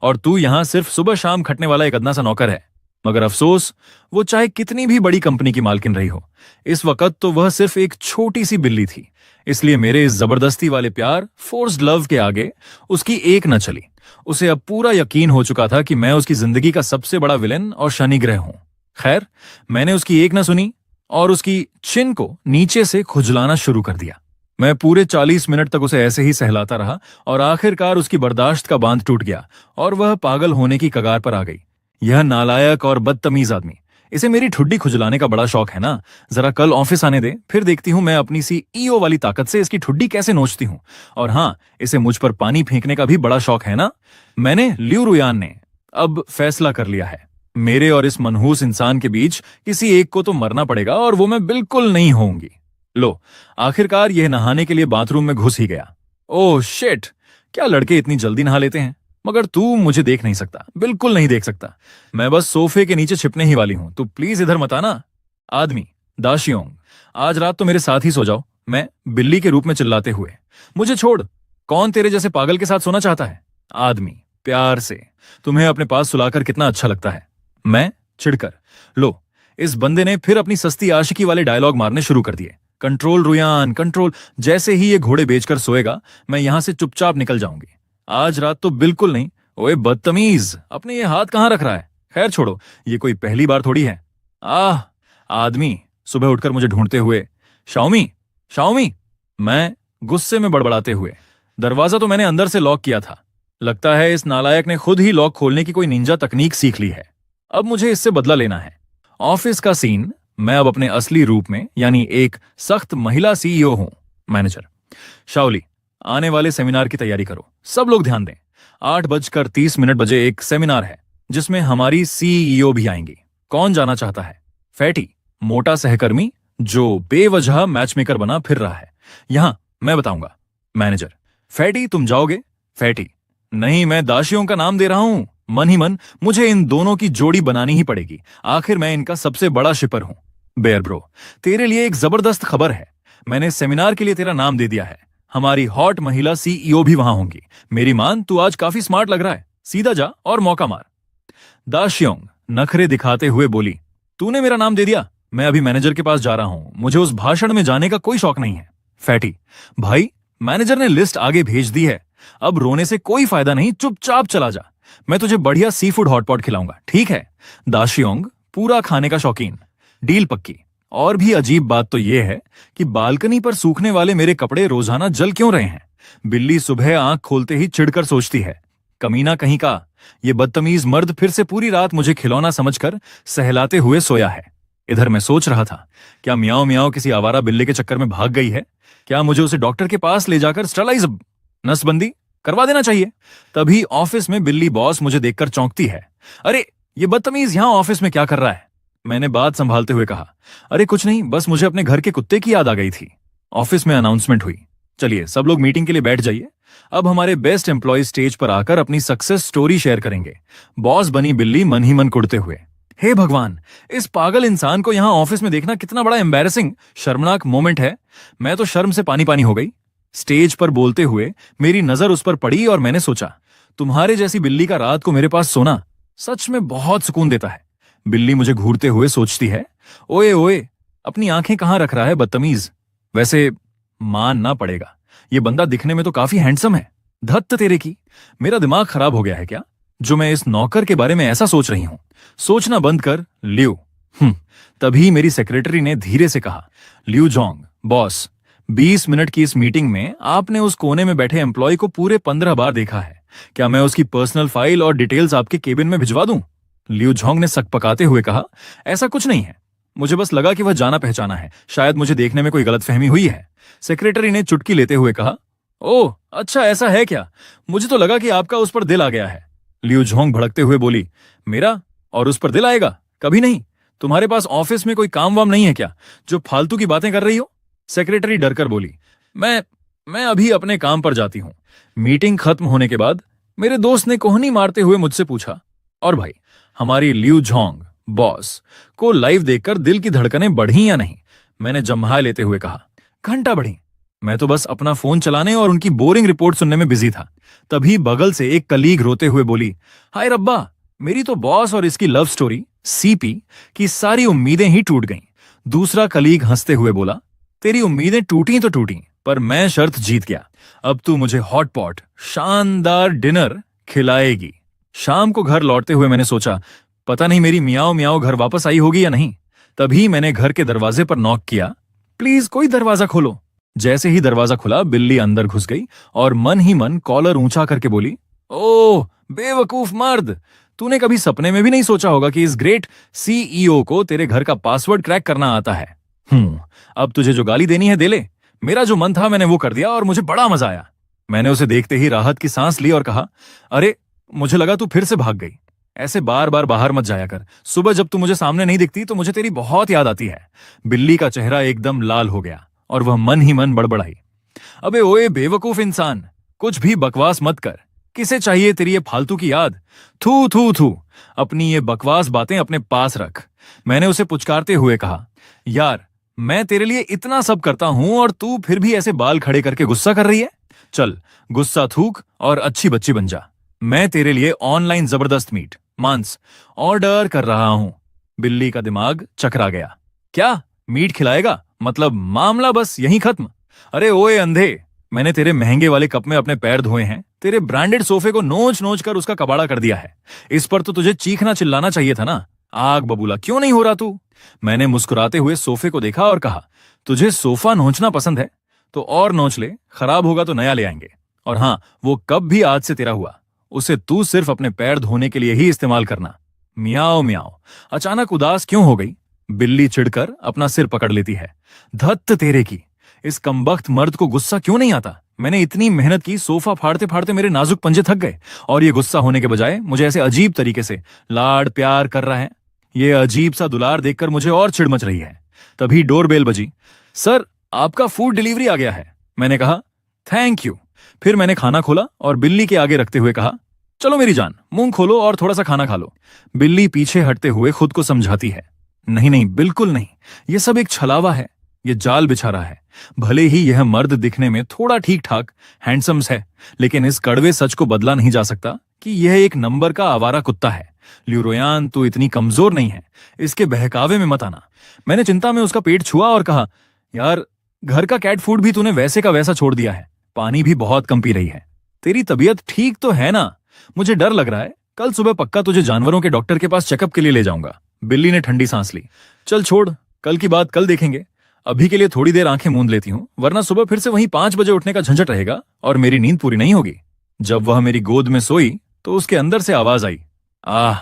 और तू यहां सिर्फ सुबह शाम खटने वाला एक अदना सा नौकर है। मगर अफसोस, वो चाहे कितनी भी बड़ी कंपनी की मालकिन रही हो, इस वक्त तो वह सिर्फ एक छोटी सी बिल्ली थी। इसलिए मेरे इस जबरदस्ती वाले प्यार, फोर्स्ड लव के आगे उसकी एक न चली। उसे अब पूरा यकीन हो चुका था कि मैं उसकी जिंदगी का सबसे बड़ा विलेन और शनिग्रह हूं। खैर, मैंने उसकी एक न सुनी और उसकी चिन को नीचे से खुजलाना शुरू कर दिया। मैं पूरे 40 मिनट तक उसे ऐसे ही सहलाता रहा और आखिरकार उसकी बर्दाश्त का बांध टूट गया और वह पागल होने की कगार पर आ गई। यह नालायक और बदतमीज आदमी, इसे मेरी ठुड्डी खुजलाने का बड़ा शौक है ना। जरा कल ऑफिस आने दे, फिर देखती हूं मैं अपनी सी ईओ वाली ताकत से इसकी ठुड्डी कैसे नोचती हूं। और हाँ, इसे मुझ पर पानी फेंकने का भी बड़ा शौक है ना। मैंने लियू रुयान ने अब फैसला कर लिया है, मेरे और इस मनहूस इंसान के बीच किसी एक को तो मरना पड़ेगा और वो मैं बिल्कुल नहीं होऊंगी। लो, आखिरकार यह नहाने के लिए बाथरूम में घुस ही गया। ओह शिट, क्या लड़के इतनी जल्दी नहा लेते हैं। मगर तू मुझे देख नहीं सकता, बिल्कुल नहीं देख सकता। मैं बस सोफे के नीचे छिपने ही वाली हूं, तू प्लीज इधर मत आना। आदमी, दाशियोंग, आज रात तो मेरे साथ ही सो जाओ। मैं बिल्ली के रूप में चिल्लाते हुए, मुझे छोड़, कौन तेरे जैसे पागल के साथ सोना चाहता है। आदमी, प्यार से, तुम्हें अपने पास सुलाकर कितना अच्छा लगता है। मैं चिढ़कर, लो, इस बंदे ने फिर अपनी सस्ती आशिकी वाले डायलॉग मारने शुरू कर दिए। Control Ryan, control. जैसे ही ये घोड़े बेचकर सोएगा मैं यहां से चुपचाप निकल जाऊंगी। आज रात तो बिल्कुल नहीं। ओए बदतमीज, अपने ये हाथ कहां रख रहा है। खैर छोड़ो, ये कोई पहली बार थोड़ी है। आह, आदमी सुबह उठकर मुझे ढूंढते हुए, शाओमी, शाओमी। मैं गुस्से में बड़बड़ाते हुए, दरवाजा तो मैंने अंदर से लॉक किया था। लगता है इस नालायक ने खुद ही लॉक खोलने की कोई निंजा तकनीक सीख ली है। अब मुझे इससे बदला लेना है। ऑफिस का सीन, मैं अब अपने असली रूप में, यानी एक सख्त महिला सीईओ हूं। मैनेजर, शाओली, आने वाले सेमिनार की तैयारी करो, सब लोग ध्यान दें। 8:30 बजे एक सेमिनार है जिसमें हमारी सीईओ भी आएंगी। कौन जाना चाहता है। फैटी, मोटा सहकर्मी जो बेवजह मैचमेकर बना फिर रहा है। यहां मैं बताऊंगा। मैनेजर, फैटी तुम जाओगे। फैटी, नहीं, मैं दाशियों का नाम दे रहा हूं। मन ही मन मुझे इन दोनों की जोड़ी बनानी ही पड़ेगी, आखिर मैं इनका सबसे बड़ा शिपर हूं। बेयर ब्रो, तेरे लिए एक जबरदस्त खबर है, मैंने सेमिनार के लिए तेरा नाम दे दिया है। हमारी हॉट महिला सीईओ भी वहां होंगी। मेरी मान, तू आज काफी स्मार्ट लग रहा है, सीधा जा और मौका मार। दाशियोंग नखरे दिखाते हुए बोली, तूने मेरा नाम दे दिया, मैं अभी मैनेजर के पास जा रहा हूं, मुझे उस भाषण में जाने का कोई शौक नहीं है। फैटी, भाई मैनेजर ने लिस्ट आगे भेज दी है, अब रोने से कोई फायदा नहीं, चुपचाप चला जा, मैं तुझे बढ़िया सी फूड हॉटपॉट खिलाऊंगा, ठीक है। दाशियोंग पूरा खाने का शौकीन, डील पक्की। और भी अजीब बात तो यह है कि बालकनी पर सूखने वाले मेरे कपड़े रोजाना जल क्यों रहे हैं। बिल्ली सुबह आंख खोलते ही चिढ़कर सोचती है, कमीना कहीं का, ये बदतमीज मर्द फिर से पूरी रात मुझे खिलौना समझकर सहलाते हुए सोया है। इधर मैं सोच रहा था, क्या म्याओ म्याओ किसी आवारा बिल्ली के चक्कर में भाग गई है। क्या मुझे उसे डॉक्टर के पास ले जाकर स्टरलाइज, नसबंदी करवा देना चाहिए। तभी ऑफिस में बिल्ली बॉस मुझे देखकर चौंकती है। अरे ये बदतमीज यहां ऑफिस में क्या कर रहा है। मैंने बात संभालते हुए कहा, अरे कुछ नहीं, बस मुझे अपने घर के कुत्ते की याद आ गई थी। ऑफिस में अनाउंसमेंट हुई, चलिए सब लोग मीटिंग के लिए बैठ जाइए। अब हमारे बेस्ट एम्प्लॉय स्टेज पर आकर अपनी सक्सेस स्टोरी शेयर करेंगे। बॉस बनी बिल्ली मन ही मन कुड़ते हुए, हे भगवान, इस पागल इंसान को यहां ऑफिस में देखना कितना बड़ा एम्बैरेसिंग, शर्मनाक मोमेंट है। मैं तो शर्म से पानी पानी हो गई। स्टेज पर बोलते हुए मेरी नजर उस पर पड़ी और मैंने सोचा, तुम्हारे जैसी बिल्ली का रात को मेरे पास सोना सच में बहुत सुकून देता है। बिल्ली मुझे घूरते हुए सोचती है, ओए ओए, अपनी आंखें कहां रख रहा है बदतमीज। वैसे मानना पड़ेगा, ये बंदा दिखने में तो काफी हैंडसम है। धत्त तेरे की, मेरा दिमाग खराब हो गया है क्या, जो मैं इस नौकर के बारे में ऐसा सोच रही हूं। सोचना बंद कर लियो। तभी मेरी सेक्रेटरी ने धीरे से कहा, लियू जोंग, बॉस, 20 मिनट की इस मीटिंग में आपने उस कोने में बैठे एम्प्लॉय को पूरे 15 बार देखा है। क्या मैं उसकी पर्सनल फाइल और डिटेल्स आपके केबिन में भिजवा दूं। लियू जोंग ने सकपकाते हुए कहा, ऐसा कुछ नहीं है, मुझे बस लगा कि वह जाना पहचाना है, शायद मुझे देखने में कोई गलतफहमी हुई है। सेक्रेटरी ने चुटकी लेते हुए कहा, ओह अच्छा ऐसा है क्या, मुझे तो लगा कि आपका उस पर दिल आ गया है। लियू जोंग भड़कते हुए बोली, मेरा और उस पर दिल आएगा, कभी नहीं। तुम्हारे पास ऑफिस में कोई काम वाम नहीं है क्या, जो फालतू की बातें कर रही हो। सेक्रेटरी डरकर बोली, मैं अभी अपने काम पर जाती हूं। मीटिंग खत्म होने के बाद मेरे दोस्त ने कोहनी मारते हुए मुझसे पूछा, और भाई हमारी लियू जोंग बॉस को लाइव देखकर दिल की धड़कनें बढ़ी या नहीं। मैंने जम्हा लेते हुए कहा, घंटा बढ़ी, मैं तो बस अपना फोन चलाने और उनकी बोरिंग रिपोर्ट सुनने में बिजी था। तभी बगल से एक कलीग रोते हुए बोली, हाय रब्बा, मेरी तो बॉस और इसकी लव स्टोरी सीपी की सारी उम्मीदें ही टूट गईं। दूसरा कलीग हंसते हुए बोला, तेरी उम्मीदें टूटी तो टूटी, पर मैं शर्त जीत गया। अब तू मुझे हॉट पॉट शानदार डिनर खिलाएगी। शाम को घर लौटते हुए मैंने सोचा, पता नहीं मेरी मियाओ मियाओ घर वापस आई होगी या नहीं। तभी मैंने घर के दरवाजे पर नॉक किया, प्लीज कोई दरवाजा खोलो। जैसे ही दरवाजा खुला बिल्ली अंदर घुस गई और मन ही मन कॉलर ऊंचा करके बोली, ओह बेवकूफ मर्द, तूने कभी सपने में भी नहीं सोचा होगा कि इस ग्रेट सीईओ को तेरे घर का पासवर्ड क्रैक करना आता है। अब तुझे जो गाली देनी है दे ले। मेरा जो मन था मैंने वो कर दिया और मुझे बड़ा मजा आया। मैंने उसे देखते ही राहत की सांस ली और कहा, अरे मुझे लगा तू फिर से भाग गई। ऐसे बार बार बाहर मत जाया कर। सुबह जब तू मुझे सामने नहीं दिखती तो मुझे तेरी बहुत याद आती है। बिल्ली का चेहरा एकदम लाल हो गया और वह मन ही मन बड़बड़ाई, अबे ओए बेवकूफ इंसान, कुछ भी बकवास मत कर। किसे चाहिए तेरी ये फालतू की याद? थू थू थू, अपनी ये बकवास बातें अपने पास रख। मैंने उसे पुचकारते हुए कहा, यार मैं तेरे लिए इतना सब करता हूं और तू फिर भी ऐसे बाल खड़े करके गुस्सा कर रही है। चल गुस्सा थूक और अच्छी बच्ची बन जा। मैं तेरे लिए ऑनलाइन जबरदस्त मीट मांस ऑर्डर कर रहा हूं। बिल्ली का दिमाग चकरा गया। क्या मीट खिलाएगा? मतलब मामला बस यहीं खत्म? अरे ओए अंधे, मैंने तेरे महंगे वाले कप में अपने पैर धोए हैं, तेरे ब्रांडेड सोफे को नोच नोच कर उसका कबाड़ा कर दिया है। इस पर तो तुझे चीखना चिल्लाना चाहिए था ना। आग बबूला क्यों नहीं हो रहा तू? मैंने मुस्कुराते हुए सोफे को देखा और कहा, तुझे सोफा नोचना पसंद है तो और नोच ले, खराब होगा तो नया ले आएंगे। और हाँ, वो कप भी आज से तेरा हुआ। उसे तू सिर्फ अपने पैर धोने के लिए ही इस्तेमाल करना। मियाओ मियाओ। अचानक उदास क्यों हो गई? बिल्ली चिढ़कर अपना सिर पकड़ लेती है। धत्त तेरे की, इस कमबख्त मर्द को गुस्सा क्यों नहीं आता? मैंने इतनी मेहनत की, सोफा फाड़ते फाड़ते मेरे नाजुक पंजे थक गए और ये गुस्सा होने के बजाय मुझे ऐसे अजीब तरीके से लाड प्यार कर रहा है। ये अजीब सा दुलार देखकर मुझे और चिढ़ मच रही है। तभी डोरबेल बजी। सर आपका फूड डिलीवरी आ गया है। मैंने कहा, थैंक यू। फिर मैंने खाना खोला और बिल्ली के आगे रखते हुए कहा, चलो मेरी जान, मुंह खोलो और थोड़ा सा खाना खा लो। बिल्ली पीछे हटते हुए खुद को समझाती है, नहीं नहीं बिल्कुल नहीं, ये सब एक छलावा है, ये जाल बिछा रहा है। भले ही यह मर्द दिखने में थोड़ा ठीक ठाक हैंडसम्स है, लेकिन इस कड़वे सच को बदला नहीं जा सकता कि यह एक नंबर का आवारा कुत्ता है। ल्यूरोयान तू इतनी कमजोर नहीं है, इसके बहकावे में मत आना। मैंने चिंता में उसका पेट छुआ और कहा, यार घर का कैट फूड भी तूने वैसे का वैसा छोड़ दिया है, पानी भी बहुत कम पी रही है। तेरी तबीयत ठीक तो है ना? मुझे डर लग रहा है, कल सुबह पक्का तुझे जानवरों के डॉक्टर के पास चेकअप के लिए ले जाऊंगा। बिल्ली ने ठंडी सांस ली। चल छोड़, कल की बात कल देखेंगे। अभी के लिए थोड़ी देर आंखें मूंद लेती हूं, वरना सुबह फिर से वहीं 5 बजे उठने का झंझट रहेगा और मेरी नींद पूरी नहीं होगी। जब वह मेरी गोद में सोई तो उसके अंदर से आवाज आई, आह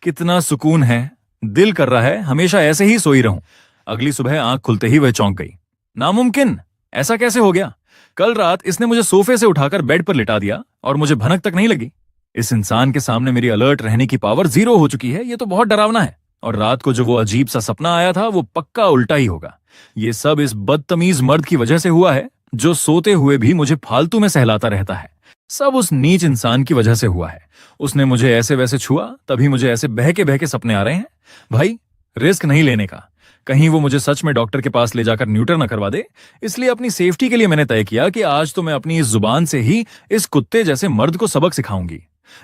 कितना सुकून है, दिल कर रहा है हमेशा ऐसे ही सोई रहूं। अगली सुबह आंख खुलते ही वह चौंक गई। नामुमकिन, ऐसा कैसे हो गया? कल रात इसने मुझे सोफे से उठाकर बेड पर लिटा दिया और मुझे भनक तक नहीं लगी। इस इंसान के सामने मेरी अलर्ट रहने की पावर 0 हो चुकी है। ये तो बहुत डरावना है। और रात को जो वो अजीब सा सपना आया था वो पक्का उल्टा ही होगा। ये सब इस बदतमीज मर्द की वजह से हुआ है जो सोते हुए भी मुझे फालतू में सहलाता रहता है। सब उस नीच इंसान की वजह से हुआ है। उसने मुझे ऐसे वैसे छुआ, तभी मुझे ऐसे बहके बहके सपने आ रहे हैं। भाई रिस्क नहीं लेने का, कहीं वो मुझे सच में डॉक्टर के पास ले जाकर न्यूटर न करवा दे। इसलिए अपनी सेफ्टी के लिए मैंने तय किया कि आज तो मैं अपनी इस जुबान से ही इस कुत्ते जैसे मर्द को सबक सिखाऊंगी।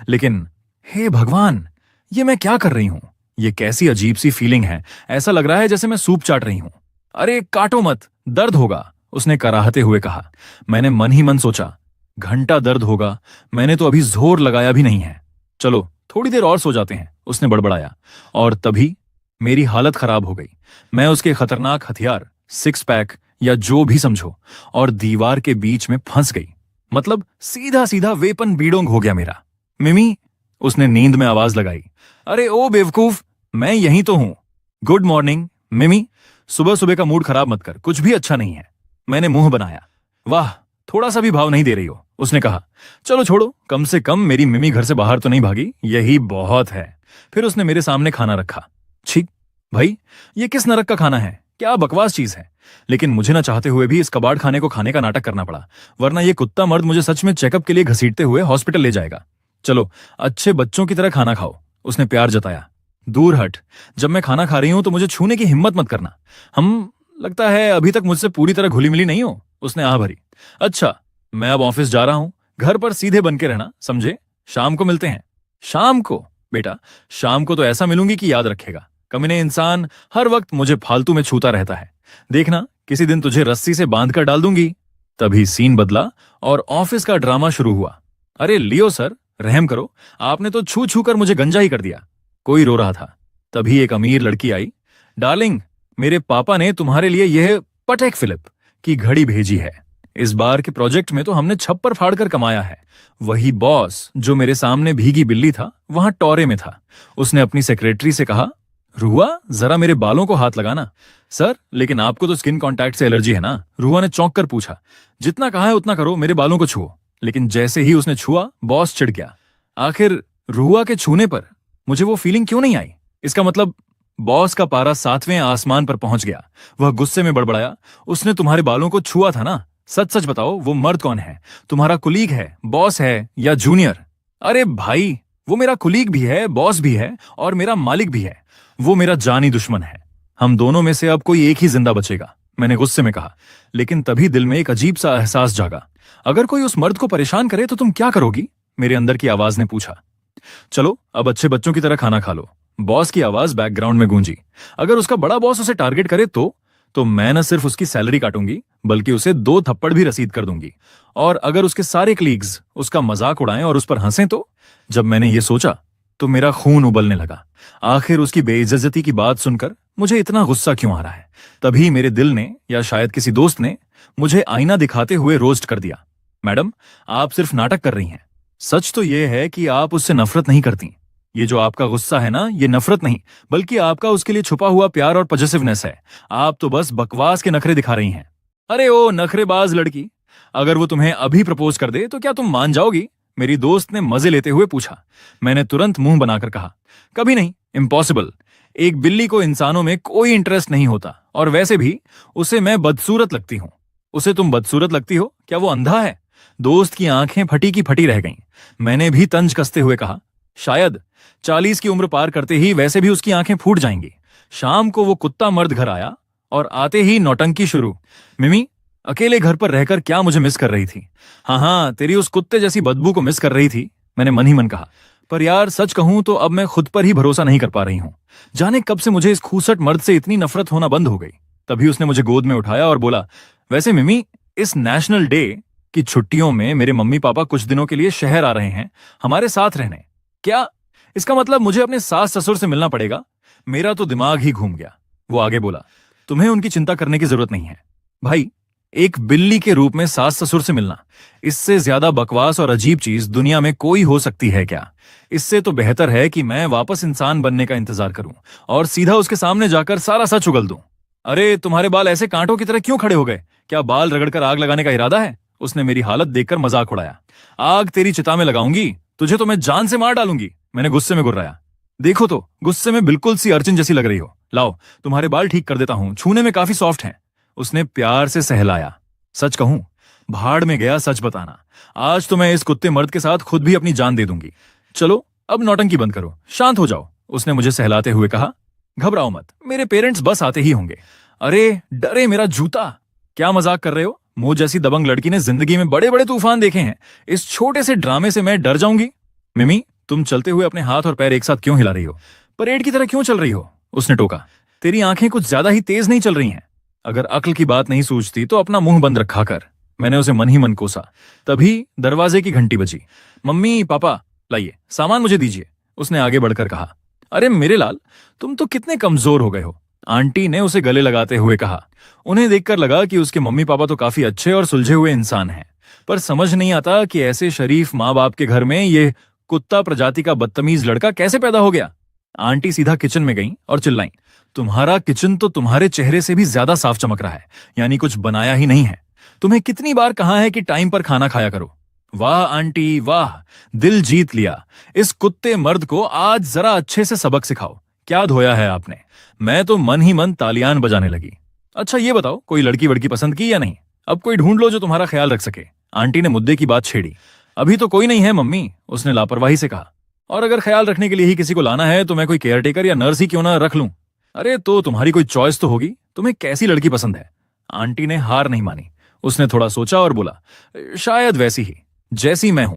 लेकिन हे भगवान, ये मैं क्या कर रही हूं? ये कैसी अजीब सी फीलिंग है। ऐसा लग रहा है जैसे मैं सूप चाट रही हूं। अरे काटो मत, दर्द होगा, उसने कराहते हुए कहा। मैंने मन ही मन सोचा, घंटा दर्द होगा, मैंने तो अभी जोर लगाया भी नहीं है। चलो थोड़ी देर और सो जाते हैं, उसने बड़बड़ाया। और तभी मेरी हालत खराब हो गई। मैं उसके खतरनाक हथियार, 6 पैक या जो भी समझो, और दीवार के बीच में फंस गई। मतलब सीधा सीधा वेपन बीडोंग हो गया मेरा। मिमी, उसने नींद में आवाज लगाई। अरे ओ बेवकूफ, मैं यहीं तो हूं। गुड मॉर्निंग मिमी। सुबह सुबह का मूड खराब मत कर, कुछ भी अच्छा नहीं है। मैंने मुंह बनाया। वाह, थोड़ा सा भी भाव नहीं दे रही हो, उसने कहा। चलो छोड़ो, कम से कम मेरी मिमी घर से बाहर तो नहीं भागी, यही बहुत है। फिर उसने मेरे सामने खाना रखा। छी भाई, ये किस नरक का खाना है? क्या बकवास चीज है। लेकिन मुझे ना चाहते हुए भी इस कबाड़ खाने को खाने का नाटक करना पड़ा, वरना ये कुत्ता मर्द मुझे सच में चेकअप के लिए घसीटते हुए हॉस्पिटल ले जाएगा। चलो अच्छे बच्चों की तरह खाना खाओ, उसने प्यार जताया। दूर हट, जब मैं खाना खा रही हूं तो मुझे छूने की हिम्मत मत करना। हम लगता है अभी तक मुझसे पूरी तरह घुली मिली नहीं हो, उसने आह भरी। अच्छा, मैं अब ऑफिस जा रहा हूं, घर पर सीधे बन के रहना, समझे? शाम को मिलते हैं। शाम को? बेटा, शाम को तो ऐसा मिलूंगी कि याद रखेगा। कमीने इंसान हर वक्त मुझे फालतू में छूता रहता है। देखना, किसी दिन तुझे रस्सी से बांध कर डाल दूंगी। तभी सीन बदला और ऑफिस का ड्रामा शुरू हुआ। अरे लियो सर, रहम करो, आपने तो छू छू कर मुझे गंजा ही कर दिया। कोई रो रहा था। तभी एक अमीर लड़की आई। डार्लिंग, मेरे पापा ने तुम्हारे लिए यह पटेक फिलिप की घड़ी भेजी है। इस बार के प्रोजेक्ट में तो हमने छप्पर फाड़कर कमाया है। वही बॉस जो मेरे सामने भीगी बिल्ली था वहां टॉरे में था। उसने अपनी सेक्रेटरी से कहा, रुआ जरा मेरे बालों को हाथ लगाना। सर, लेकिन आपको तो स्किन कांटेक्ट से एलर्जी है ना? रुआ ने चौंक कर पूछा। जितना कहा है उतना करो, मेरे बालों को छुओ। लेकिन जैसे ही उसने छुआ, बॉस चिढ़ गया। आखिर रुआ के छूने पर मुझे वो फीलिंग क्यों नहीं आई? इसका मतलब बॉस का पारा 7वें आसमान पर पहुंच गया। वह गुस्से में बड़बड़ाया, उसने तुम्हारे बालों को छुआ था ना? सच सच बताओ, वो मर्द कौन है? तुम्हारा कुलीग है, बॉस है या जूनियर? अरे भाई, वो मेरा कुलीग भी है, बॉस भी है और मेरा मालिक भी है। वो मेरा जानी दुश्मन है। हम दोनों में से अब कोई एक ही जिंदा बचेगा, मैंने गुस्से में कहा। लेकिन तभी दिल में एक अजीब सा एहसास जागा। अगर कोई उस मर्द को परेशान करे तो तुम क्या करोगी? मेरे अंदर की आवाज ने पूछा। चलो अब अच्छे बच्चों की तरह खाना खा लो, बॉस की आवाज बैकग्राउंड में गूंजी। अगर उसका बड़ा बॉस उसे टारगेट करे तो मैं न सिर्फ उसकी सैलरी काटूंगी बल्कि उसे 2 थप्पड़ भी रसीद कर दूंगी। और अगर उसके सारे कलीग्स उसका मजाक उड़ाएं और उस पर हंसें तो? जब मैंने ये सोचा तो मेरा खून उबलने लगा। आखिर उसकी बेइज्जती की बात सुनकर मुझे इतना गुस्सा क्यों आ रहा है? तभी मेरे दिल ने या शायद किसी दोस्त ने मुझे आईना दिखाते हुए रोस्ट कर दिया। मैडम, आप सिर्फ नाटक कर रही हैं। सच तो यह है कि आप उससे नफरत नहीं करती। ये जो आपका गुस्सा है ना, ये नफरत नहीं बल्कि आपका उसके लिए छुपा हुआ प्यार और पॉजिटिवनेस है। आप तो बस बकवास के नखरे दिखा रही हैं। अरे ओ नखरेबाज लड़की, अगर वो तुम्हें अभी प्रपोज कर दे तो क्या तुम मान जाओगी? मेरी दोस्त ने मजे लेते हुए पूछा। मैंने तुरंत मुंह बनाकर कहा, कभी नहीं, इम्पॉसिबल। एक बिल्ली को इंसानों में कोई इंटरेस्ट नहीं होता और वैसे भी उसे मैं बदसूरत लगती हूं। उसे तुम बदसूरत लगती हो? क्या वो अंधा है? दोस्त की आंखें फटी की फटी रह गईं। मैंने भी तंज कसते हुए कहा, शायद 40 की उम्र पार करते ही वैसे भी उसकी आंखें फूट जाएंगी। शाम को वो कुत्ता मर्द घर आया और आते ही नौटंकी शुरू। मिमी, अकेले घर पर रहकर क्या मुझे मिस कर रही थी? हाँ, तेरी उस कुत्ते जैसी बदबू को मिस कर रही थी, मैंने मन ही मन कहा। पर यार सच कहूं तो अब मैं खुद पर ही भरोसा नहीं कर पा रही हूं। जाने कब से मुझे इस खूसट मर्द से इतनी नफरत होना बंद हो गई। तभी उसने मुझे गोद में उठाया और बोला, वैसे मिमी, इस नेशनल डे की छुट्टियों में मेरे मम्मी पापा कुछ दिनों के लिए शहर आ रहे हैं हमारे साथ रहने। क्या इसका मतलब मुझे अपने सास ससुर से मिलना पड़ेगा? मेरा तो दिमाग ही घूम गया। वो आगे बोला, तुम्हें उनकी चिंता करने की जरूरत नहीं है। भाई, एक बिल्ली के रूप में सास ससुर से मिलना, इससे ज्यादा बकवास और अजीब चीज दुनिया में कोई हो सकती है क्या? इससे तो बेहतर है कि मैं वापस इंसान बनने का इंतजार करूं और सीधा उसके सामने जाकर सारा सच उगल दूं। अरे तुम्हारे बाल ऐसे कांटों की तरह क्यों खड़े हो गए? क्या बाल रगड़कर आग लगाने का इरादा है? उसने मेरी हालत देखकर मजाक उड़ाया। आग तेरी चिता में लगाऊंगी, तुझे तो मैं जान से मार डालूंगी, मैंने गुस्से में गुर्राया। देखो तो, गुस्से में बिल्कुल सी अर्चिन जैसी लग रही हो। लाओ तुम्हारे बाल ठीक कर देता हूं, छूने में काफी सॉफ्ट हैं। उसने प्यार से सहलाया। सच कहूं, भाड़ में गया सच बताना। आज तो मैं इस कुत्ते मर्द के साथ खुद भी अपनी जान दे दूंगी। चलो अब नौटंकी बंद करो, शांत हो जाओ, उसने मुझे सहलाते हुए कहा। घबराओ मत, मेरे पेरेंट्स बस आते ही होंगे। अरे डरे मेरा जूता, क्या मजाक कर रहे हो? मुझ जैसी दबंग लड़की ने जिंदगी में बड़े बड़े तूफान देखे हैं, इस छोटे से ड्रामे से मैं डर जाऊंगी? मिमी, तुम चलते हुए अपने हाथ और पैर एक साथ क्यों हिला रही हो? परेड की तरह क्यों चल रही हो? उसने टोका। तेरी आंखें कुछ ज्यादा ही तेज नहीं चल रही हैं। अगर अक्ल की बात नहीं सूझती तो अपना मुंह बंद रखा कर, मैंने उसे मन ही मन कोसा। तभी दरवाजे की घंटी बजी। मम्मी पापा, लाइए सामान मुझे दीजिए, उसने आगे बढ़कर कहा। अरे मेरे लाल, तुम तो कितने कमजोर हो गए हो, आंटी ने उसे गले लगाते हुए कहा। उन्हें देखकर लगा कि उसके मम्मी पापा तो काफी अच्छे और सुलझे हुए इंसान हैं, पर समझ नहीं आता कि ऐसे शरीफ माँ बाप के घर में ये कुत्ता प्रजाति का बदतमीज लड़का कैसे पैदा हो गया। आंटी सीधा किचन में गईं और चिल्लाईं, तुम्हारा किचन तो तुम्हारे चेहरे से भी ज्यादा साफ चमक रहा है, यानी कुछ बनाया ही नहीं है। तुम्हें कितनी बार कहा है कि टाइम पर खाना खाया करो। वाह आंटी वाह, दिल जीत लिया। इस कुत्ते मर्द को आज जरा अच्छे से सबक सिखाओ। क्या धोया है आपने? मैं तो मन ही मन तालियान बजाने लगी। अच्छा ये बताओ, कोई लड़की वड़की पसंद की या नहीं? अब कोई ढूंढ लो जो तुम्हारा ख्याल रख सके, आंटी ने मुद्दे की बात छेड़ी। अभी तो कोई नहीं है मम्मी, उसने लापरवाही से कहा। और अगर ख्याल रखने के लिए ही किसी को लाना है तो मैं कोई केयरटेकर या नर्स ही क्यों ना रख लूं। अरे तो तुम्हारी कोई चॉइस तो होगी, तुम्हें कैसी लड़की पसंद है? आंटी ने हार नहीं मानी, उसने थोड़ा सोचा और बोला, शायद वैसी ही जैसी मैं हूं,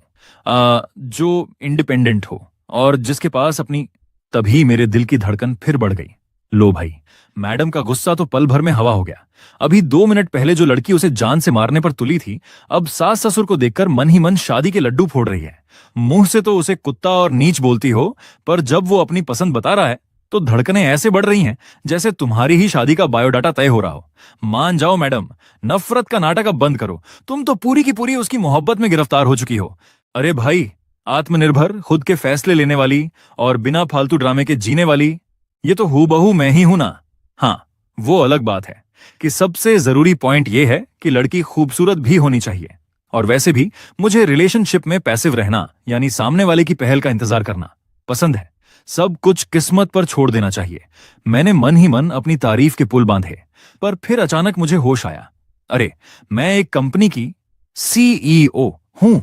जो इंडिपेंडेंट हो और जिसके पास अपनी। तभी मेरे दिल की धड़कन फिर बढ़ गई। लो भाई, मैडम का गुस्सा तो पल भर में हवा हो गया। अभी 2 मिनट पहले जो लड़की उसे जान से मारने पर तुली थी, अब सास ससुर को देखकर मन ही मन शादी के लड्डू फोड़ रही है। मुंह से तो उसे कुत्ता और नीच बोलती हो, पर जब वो अपनी पसंद बता रहा है तो धड़कनें ऐसे बढ़ रही हैं जैसे तुम्हारी ही शादी का बायोडाटा तय हो रहा हो। मान जाओ मैडम, नफरत का नाटक अब बंद करो। तुम तो पूरी की पूरी उसकी मोहब्बत में गिरफ्तार हो चुकी हो। अरे भाई, आत्मनिर्भर, खुद के फैसले लेने वाली और बिना फालतू ड्रामे के जीने वाली, ये तो हूबहू मैं ही हूं ना। हाँ, वो अलग बात है कि सबसे जरूरी पॉइंट ये है कि लड़की खूबसूरत भी होनी चाहिए। और वैसे भी मुझे रिलेशनशिप में पैसिव रहना, यानी सामने वाले की पहल का इंतजार करना, पसंद है। सब कुछ किस्मत पर छोड़ देना चाहिए। मैंने मन ही मन अपनी तारीफ के पुल बांधे, पर फिर अचानक मुझे होश आया। अरे, मैं एक कंपनी की सीईओ हूं।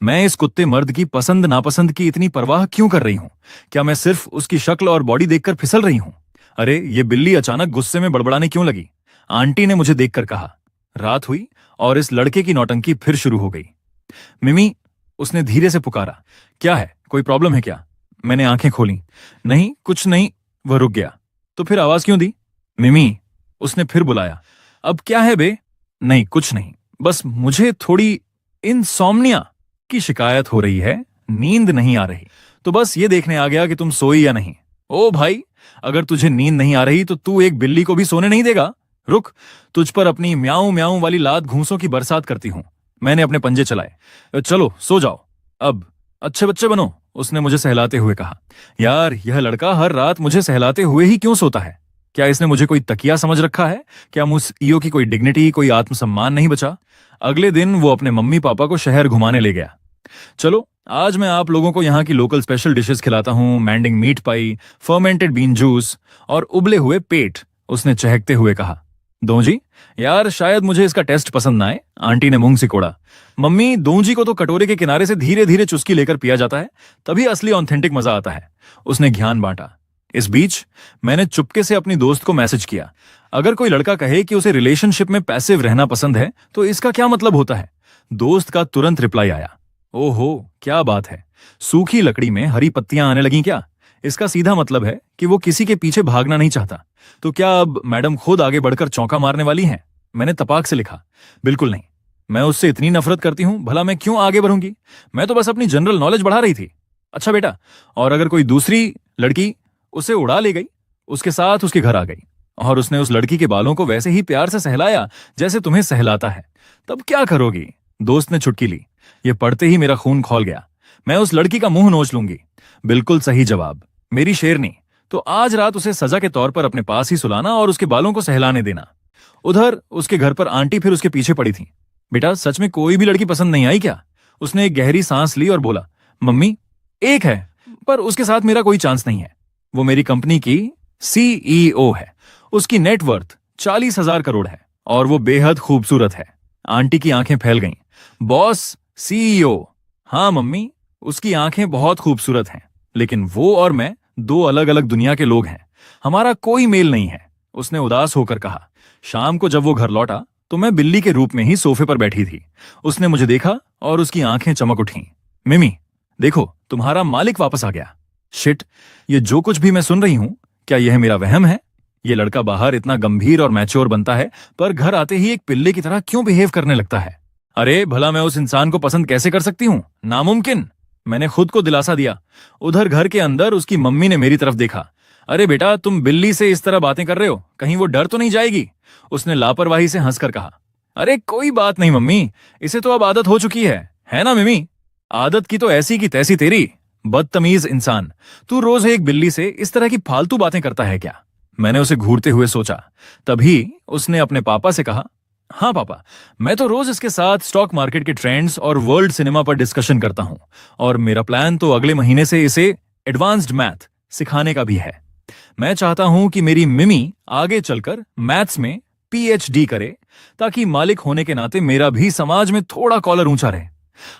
मैं इस कुत्ते मर्द की पसंद नापसंद की इतनी परवाह क्यों कर रही हूं? क्या मैं सिर्फ उसकी शक्ल और बॉडी देखकर फिसल रही हूं? अरे, ये बिल्ली अचानक गुस्से में बड़बड़ाने क्यों लगी? आंटी ने मुझे देखकर कहा। रात हुई और इस लड़के की नौटंकी फिर शुरू हो गई। मिमी, उसने धीरे से पुकारा। क्या है, कोई प्रॉब्लम है क्या? मैंने आंखें खोली। नहीं, कुछ नहीं। वह रुक गया। तो फिर आवाज क्यों दी? मिमी, उसने फिर बुलाया। अब क्या है बे? नहीं, कुछ नहीं, बस मुझे थोड़ी इंसोम्निया की शिकायत हो रही है, नींद नहीं आ रही। तो बस ये देखने आ गया कि तुम सोई या नहीं। ओ भाई, अगर तुझे नींद नहीं आ रही तो तू एक बिल्ली को भी सोने नहीं देगा? रुक, तुझ पर अपनी म्याऊं म्याऊं वाली लात घूंसों की बरसात करती हूं। मैंने अपने पंजे चलाए। चलो सो जाओ अब, अच्छे बच्चे बनो, उसने मुझे सहलाते हुए कहा। यार, यह लड़का हर रात मुझे सहलाते हुए ही क्यों सोता है? क्या इसने मुझे कोई तकिया समझ रखा है? क्या मुझ ईओ की कोई डिग्निटी, कोई आत्मसम्मान नहीं बचा? अगले दिन वो अपने मम्मी पापा को शहर घुमाने ले गया। चलो, आज मैं आप लोगों को यहाँ की लोकल स्पेशल डिशेस खिलाता हूँ। मैंडिंग meat pie, fermented bean juice और उबले हुए पेट, उसने चहकते हुए कहा। दोंजी, यार शायद मुझे इसका टेस्ट पसंद ना आए, आंटी ने मुंह सिकोड़ा। मम्मी, दोंजी को तो कटोरे के किनारे से धीरे धीरे चुस्की लेकर पिया जाता है, तभी असली ऑथेंटिक मजा आता है, उसने ज्ञान बांटा। इस बीच मैंने चुपके से अपनी दोस्त को मैसेज किया। अगर कोई लड़का कहे कि उसे रिलेशनशिप में पैसिव रहना पसंद है तो इसका क्या मतलब होता है? दोस्त का तुरंत रिप्लाई आया। ओहो, क्या बात है, सूखी लकड़ी में हरी पत्तियां आने लगीं क्या? इसका सीधा मतलब है कि वो किसी के पीछे भागना नहीं चाहता। तो क्या अब मैडम खुद आगे बढ़कर चौंका मारने वाली हैं? मैंने तपाक से लिखा। बिल्कुल नहीं, मैं उससे इतनी नफरत करती हूं, भला मैं क्यों आगे बढ़ूंगी? मैं तो बस अपनी जनरल नॉलेज बढ़ा रही थी। अच्छा बेटा, और अगर कोई दूसरी लड़की उसे उड़ा ले गई, उसके साथ उसके घर आ गई और उसने उस लड़की के बालों को वैसे ही प्यार से सहलाया जैसे तुम्हें सहलाता है, तब क्या करोगी? दोस्त ने चुटकी ली। ये पढ़ते ही मेरा खून खौल गया। मैं उस लड़की का मुंह नोच लूंगी। बिल्कुल सही जवाब, मेरी शेरनी। तो आज रात उसे सजा के तौर पर अपने पास ही सुलाना और उसके बालों को सहलाने देना। उधर उसके घर पर आंटी फिर उसके पीछे पड़ी थी। बेटा, सच में कोई भी लड़की पसंद नहीं आई क्या? उसने एक गहरी सांस ली और बोला। मम्मी, एक है, पर उसके साथ मेरा कोई चांस नहीं है। वो मेरी कंपनी की सीईओ है। उसकी नेटवर्थ 40,000 करोड़ है और वो बेहद खूबसूरत है। आंटी की आंखें फैल गईं। Boss, CEO? हाँ मम्मी, उसकी आंखें बहुत खूबसूरत हैं, लेकिन वो और मैं दो अलग अलग दुनिया के लोग हैं। हमारा कोई मेल नहीं है, उसने उदास होकर कहा। शाम को जब वो घर लौटा तो मैं बिल्ली के रूप में ही सोफे पर बैठी थी। उसने मुझे देखा और उसकी आंखें चमक उठीं। मिमी, देखो, तुम्हारा मालिक वापस आ गया। शिट, ये जो कुछ भी मैं सुन रही हूं, क्या यह मेरा वहम है? ये लड़का बाहर इतना गंभीर और मैच्योर बनता है, पर घर आते ही एक पिल्ले की तरह क्यों बिहेव करने लगता है? अरे भला मैं उस इंसान को पसंद कैसे कर सकती हूँ? नामुमकिन, मैंने खुद को दिलासा दिया। उधर घर के अंदर उसकी मम्मी ने मेरी तरफ देखा। अरे बेटा, तुम बिल्ली से इस तरह बातें कर रहे हो, कहीं वो डर तो नहीं जाएगी? उसने लापरवाही से हंसकर कहा। अरे कोई बात नहीं मम्मी, इसे तो अब आदत हो चुकी है ना मिमी? आदत की तो ऐसी की तैसी तेरी, बदतमीज इंसान। तू रोज एक बिल्ली से इस तरह की फालतू बातें करता है क्या? मैंने उसे घूरते हुए सोचा। तभी उसने अपने पापा से कहा। हाँ पापा, मैं तो रोज इसके साथ स्टॉक मार्केट के ट्रेंड्स और वर्ल्ड सिनेमा पर डिस्कशन करता हूं, और मेरा प्लान तो अगले महीने से इसे एडवांस्ड मैथ सिखाने का भी है। मैं चाहता हूं कि मेरी मिमी आगे चलकर मैथ्स में पीएचडी करे, ताकि मालिक होने के नाते मेरा भी समाज में थोड़ा कॉलर ऊंचा रहे।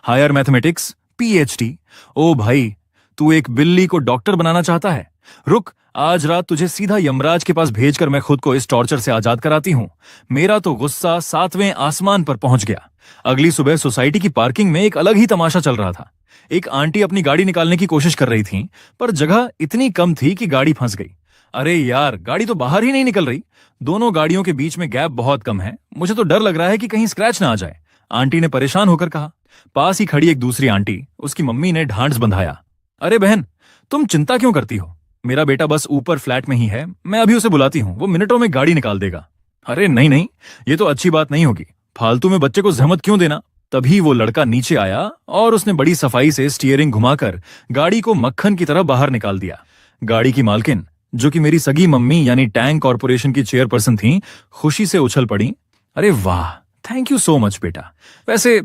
Higher mathematics, PhD. ओ भाई, तू एक बिल्ली को डॉक्टर बनाना चाहता है? रुक, आज रात तुझे सीधा यमराज के पास भेजकर मैं खुद को इस टॉर्चर से आजाद कराती हूं। मेरा तो गुस्सा 7वें आसमान पर पहुंच गया। अगली सुबह सोसाइटी की पार्किंग में एक अलग ही तमाशा चल रहा था। एक आंटी अपनी गाड़ी निकालने की कोशिश कर रही थी, पर जगह इतनी कम थी कि गाड़ी फंस गई। अरे यार, गाड़ी तो बाहर ही नहीं निकल रही। दोनों गाड़ियों के बीच में गैप बहुत कम है, मुझे तो डर लग रहा है कि कहीं स्क्रैच ना आ जाए, आंटी ने परेशान होकर कहा। पास ही खड़ी एक दूसरी आंटी, उसकी मम्मी ने ढांढस बंधाया। अरे बहन, तुम चिंता क्यों करती हो? मेरा बेटा बस ऊपर फ्लैट में ही है, मैं अभी उसे बुलाती हूँ, वो मिनटों में गाड़ी निकाल देगा। अरे नहीं नहीं, ये तो अच्छी बात नहीं होगी, फालतू में बच्चे को जहमत क्यों देना। तभी वो लड़का नीचे आया और उसने बड़ी सफाई से स्टीयरिंग घुमाकर गाड़ी को मक्खन की तरह बाहर निकाल दिया। गाड़ी की मालकिन, जो कि मेरी सगी मम्मी यानी टैंक कॉर्पोरेशन की चेयरपर्सन थी, खुशी से उछल पड़ी। अरे वाह, थैंक यू सो मच बेटा। वैसे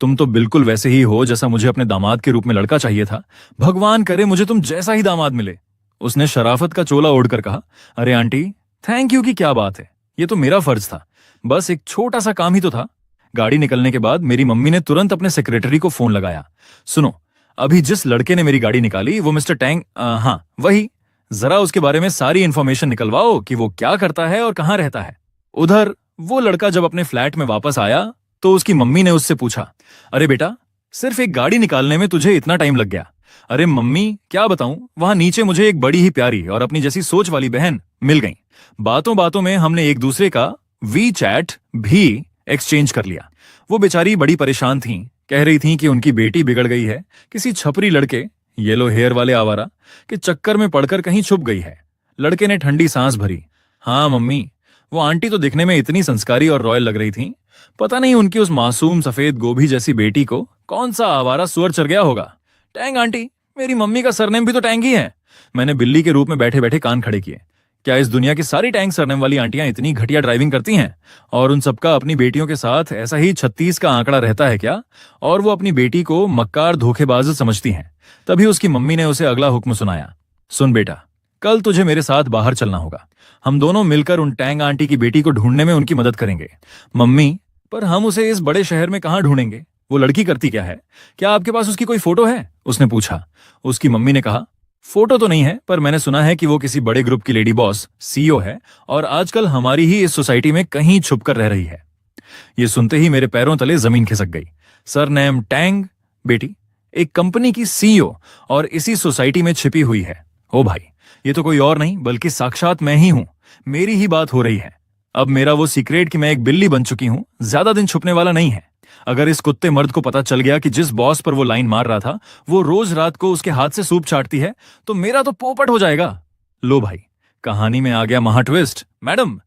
तुम तो बिल्कुल वैसे ही हो जैसा मुझे अपने दामाद के रूप में लड़का चाहिए था। भगवान करे मुझे तुम जैसा ही दामाद मिले। उसने शराफत का चोला ओढ़कर कहा। अरे आंटी, थैंक यू की क्या बात है, ये तो मेरा फर्ज था, बस एक छोटा सा काम ही तो था। गाड़ी निकलने के बाद मेरी मम्मी ने तुरंत अपने सेक्रेटरी को फोन लगाया। सुनो, अभी जिस लड़के ने मेरी गाड़ी निकाली वो मिस्टर टैंग, हाँ वही, जरा उसके बारे में सारी इंफॉर्मेशन निकलवाओ कि वो क्या करता है और कहाँ रहता है। उधर वो लड़का जब अपने फ्लैट में वापस आया तो उसकी मम्मी ने उससे पूछा, अरे बेटा, सिर्फ एक गाड़ी निकालने में तुझे इतना टाइम लग गया। अरे मम्मी, क्या बताऊं, वहां नीचे मुझे एक बड़ी ही प्यारी और अपनी जैसी सोच वाली बहन मिल गई। बातों बातों में हमने एक दूसरे का वी चैट भी एक्सचेंज कर लिया। वो बेचारी बड़ी परेशान थी, कह रही थी कि उनकी बेटी बिगड़ गई है, किसी छपरी लड़के, येलो हेयर वाले आवारा के चक्कर में पड़कर कहीं छुप गई है। लड़के ने ठंडी सांस भरी। हाँ मम्मी, वो आंटी तो दिखने में इतनी संस्कारी और रॉयल लग रही थी, पता नहीं उनकी उस मासूम सफेद गोभी जैसी बेटी को कौन सा आवारा सुअर चढ़ गया होगा। टैंग आंटी, मेरी मम्मी का सरनेम भी तो टैंग ही है। मैंने बिल्ली के रूप में बैठे बैठे कान खड़े किए। क्या इस दुनिया की सारी टैंक सरनेम वाली आंटियां इतनी घटिया ड्राइविंग करती हैं? और उन सबका अपनी बेटियों के साथ ऐसा ही 36 का आंकड़ा रहता है क्या? और वो अपनी बेटी को मक्कार धोखेबाज समझती हैं। तभी उसकी मम्मी ने उसे अगला हुक्म सुनाया। सुन बेटा, कल तुझे मेरे साथ बाहर चलना होगा। हम दोनों मिलकर उन टैंग आंटी की बेटी को ढूंढने में उनकी मदद करेंगे। मम्मी, पर हम उसे इस बड़े शहर में कहाँ ढूंढेंगे? वो लड़की करती क्या है? क्या आपके पास उसकी कोई फोटो है? उसने पूछा। उसकी मम्मी ने कहा, फोटो तो नहीं है, पर मैंने सुना है कि वो किसी बड़े ग्रुप की लेडी बॉस सीईओ है और आजकल हमारी ही इस सोसाइटी में कहीं छुपकर रह रही है। ये सुनते ही मेरे पैरों तले जमीन खिसक गई। सरनेम टैंग, बेटी, एक कंपनी की सीईओ और इसी सोसाइटी में छिपी हुई है। ओ भाई, ये तो कोई और नहीं बल्कि साक्षात मैं ही हूं। मेरी ही बात हो रही है। अब मेरा वो सीक्रेट कि मैं एक बिल्ली बन चुकी हूं ज्यादा दिन छुपने वाला नहीं है। अगर इस कुत्ते मर्द को पता चल गया कि जिस बॉस पर वो लाइन मार रहा था वो रोज रात को उसके हाथ से सूप चाटती है, तो मेरा तो पोपट हो जाएगा। लो भाई, कहानी में आ गया महा ट्विस्ट। मैडम,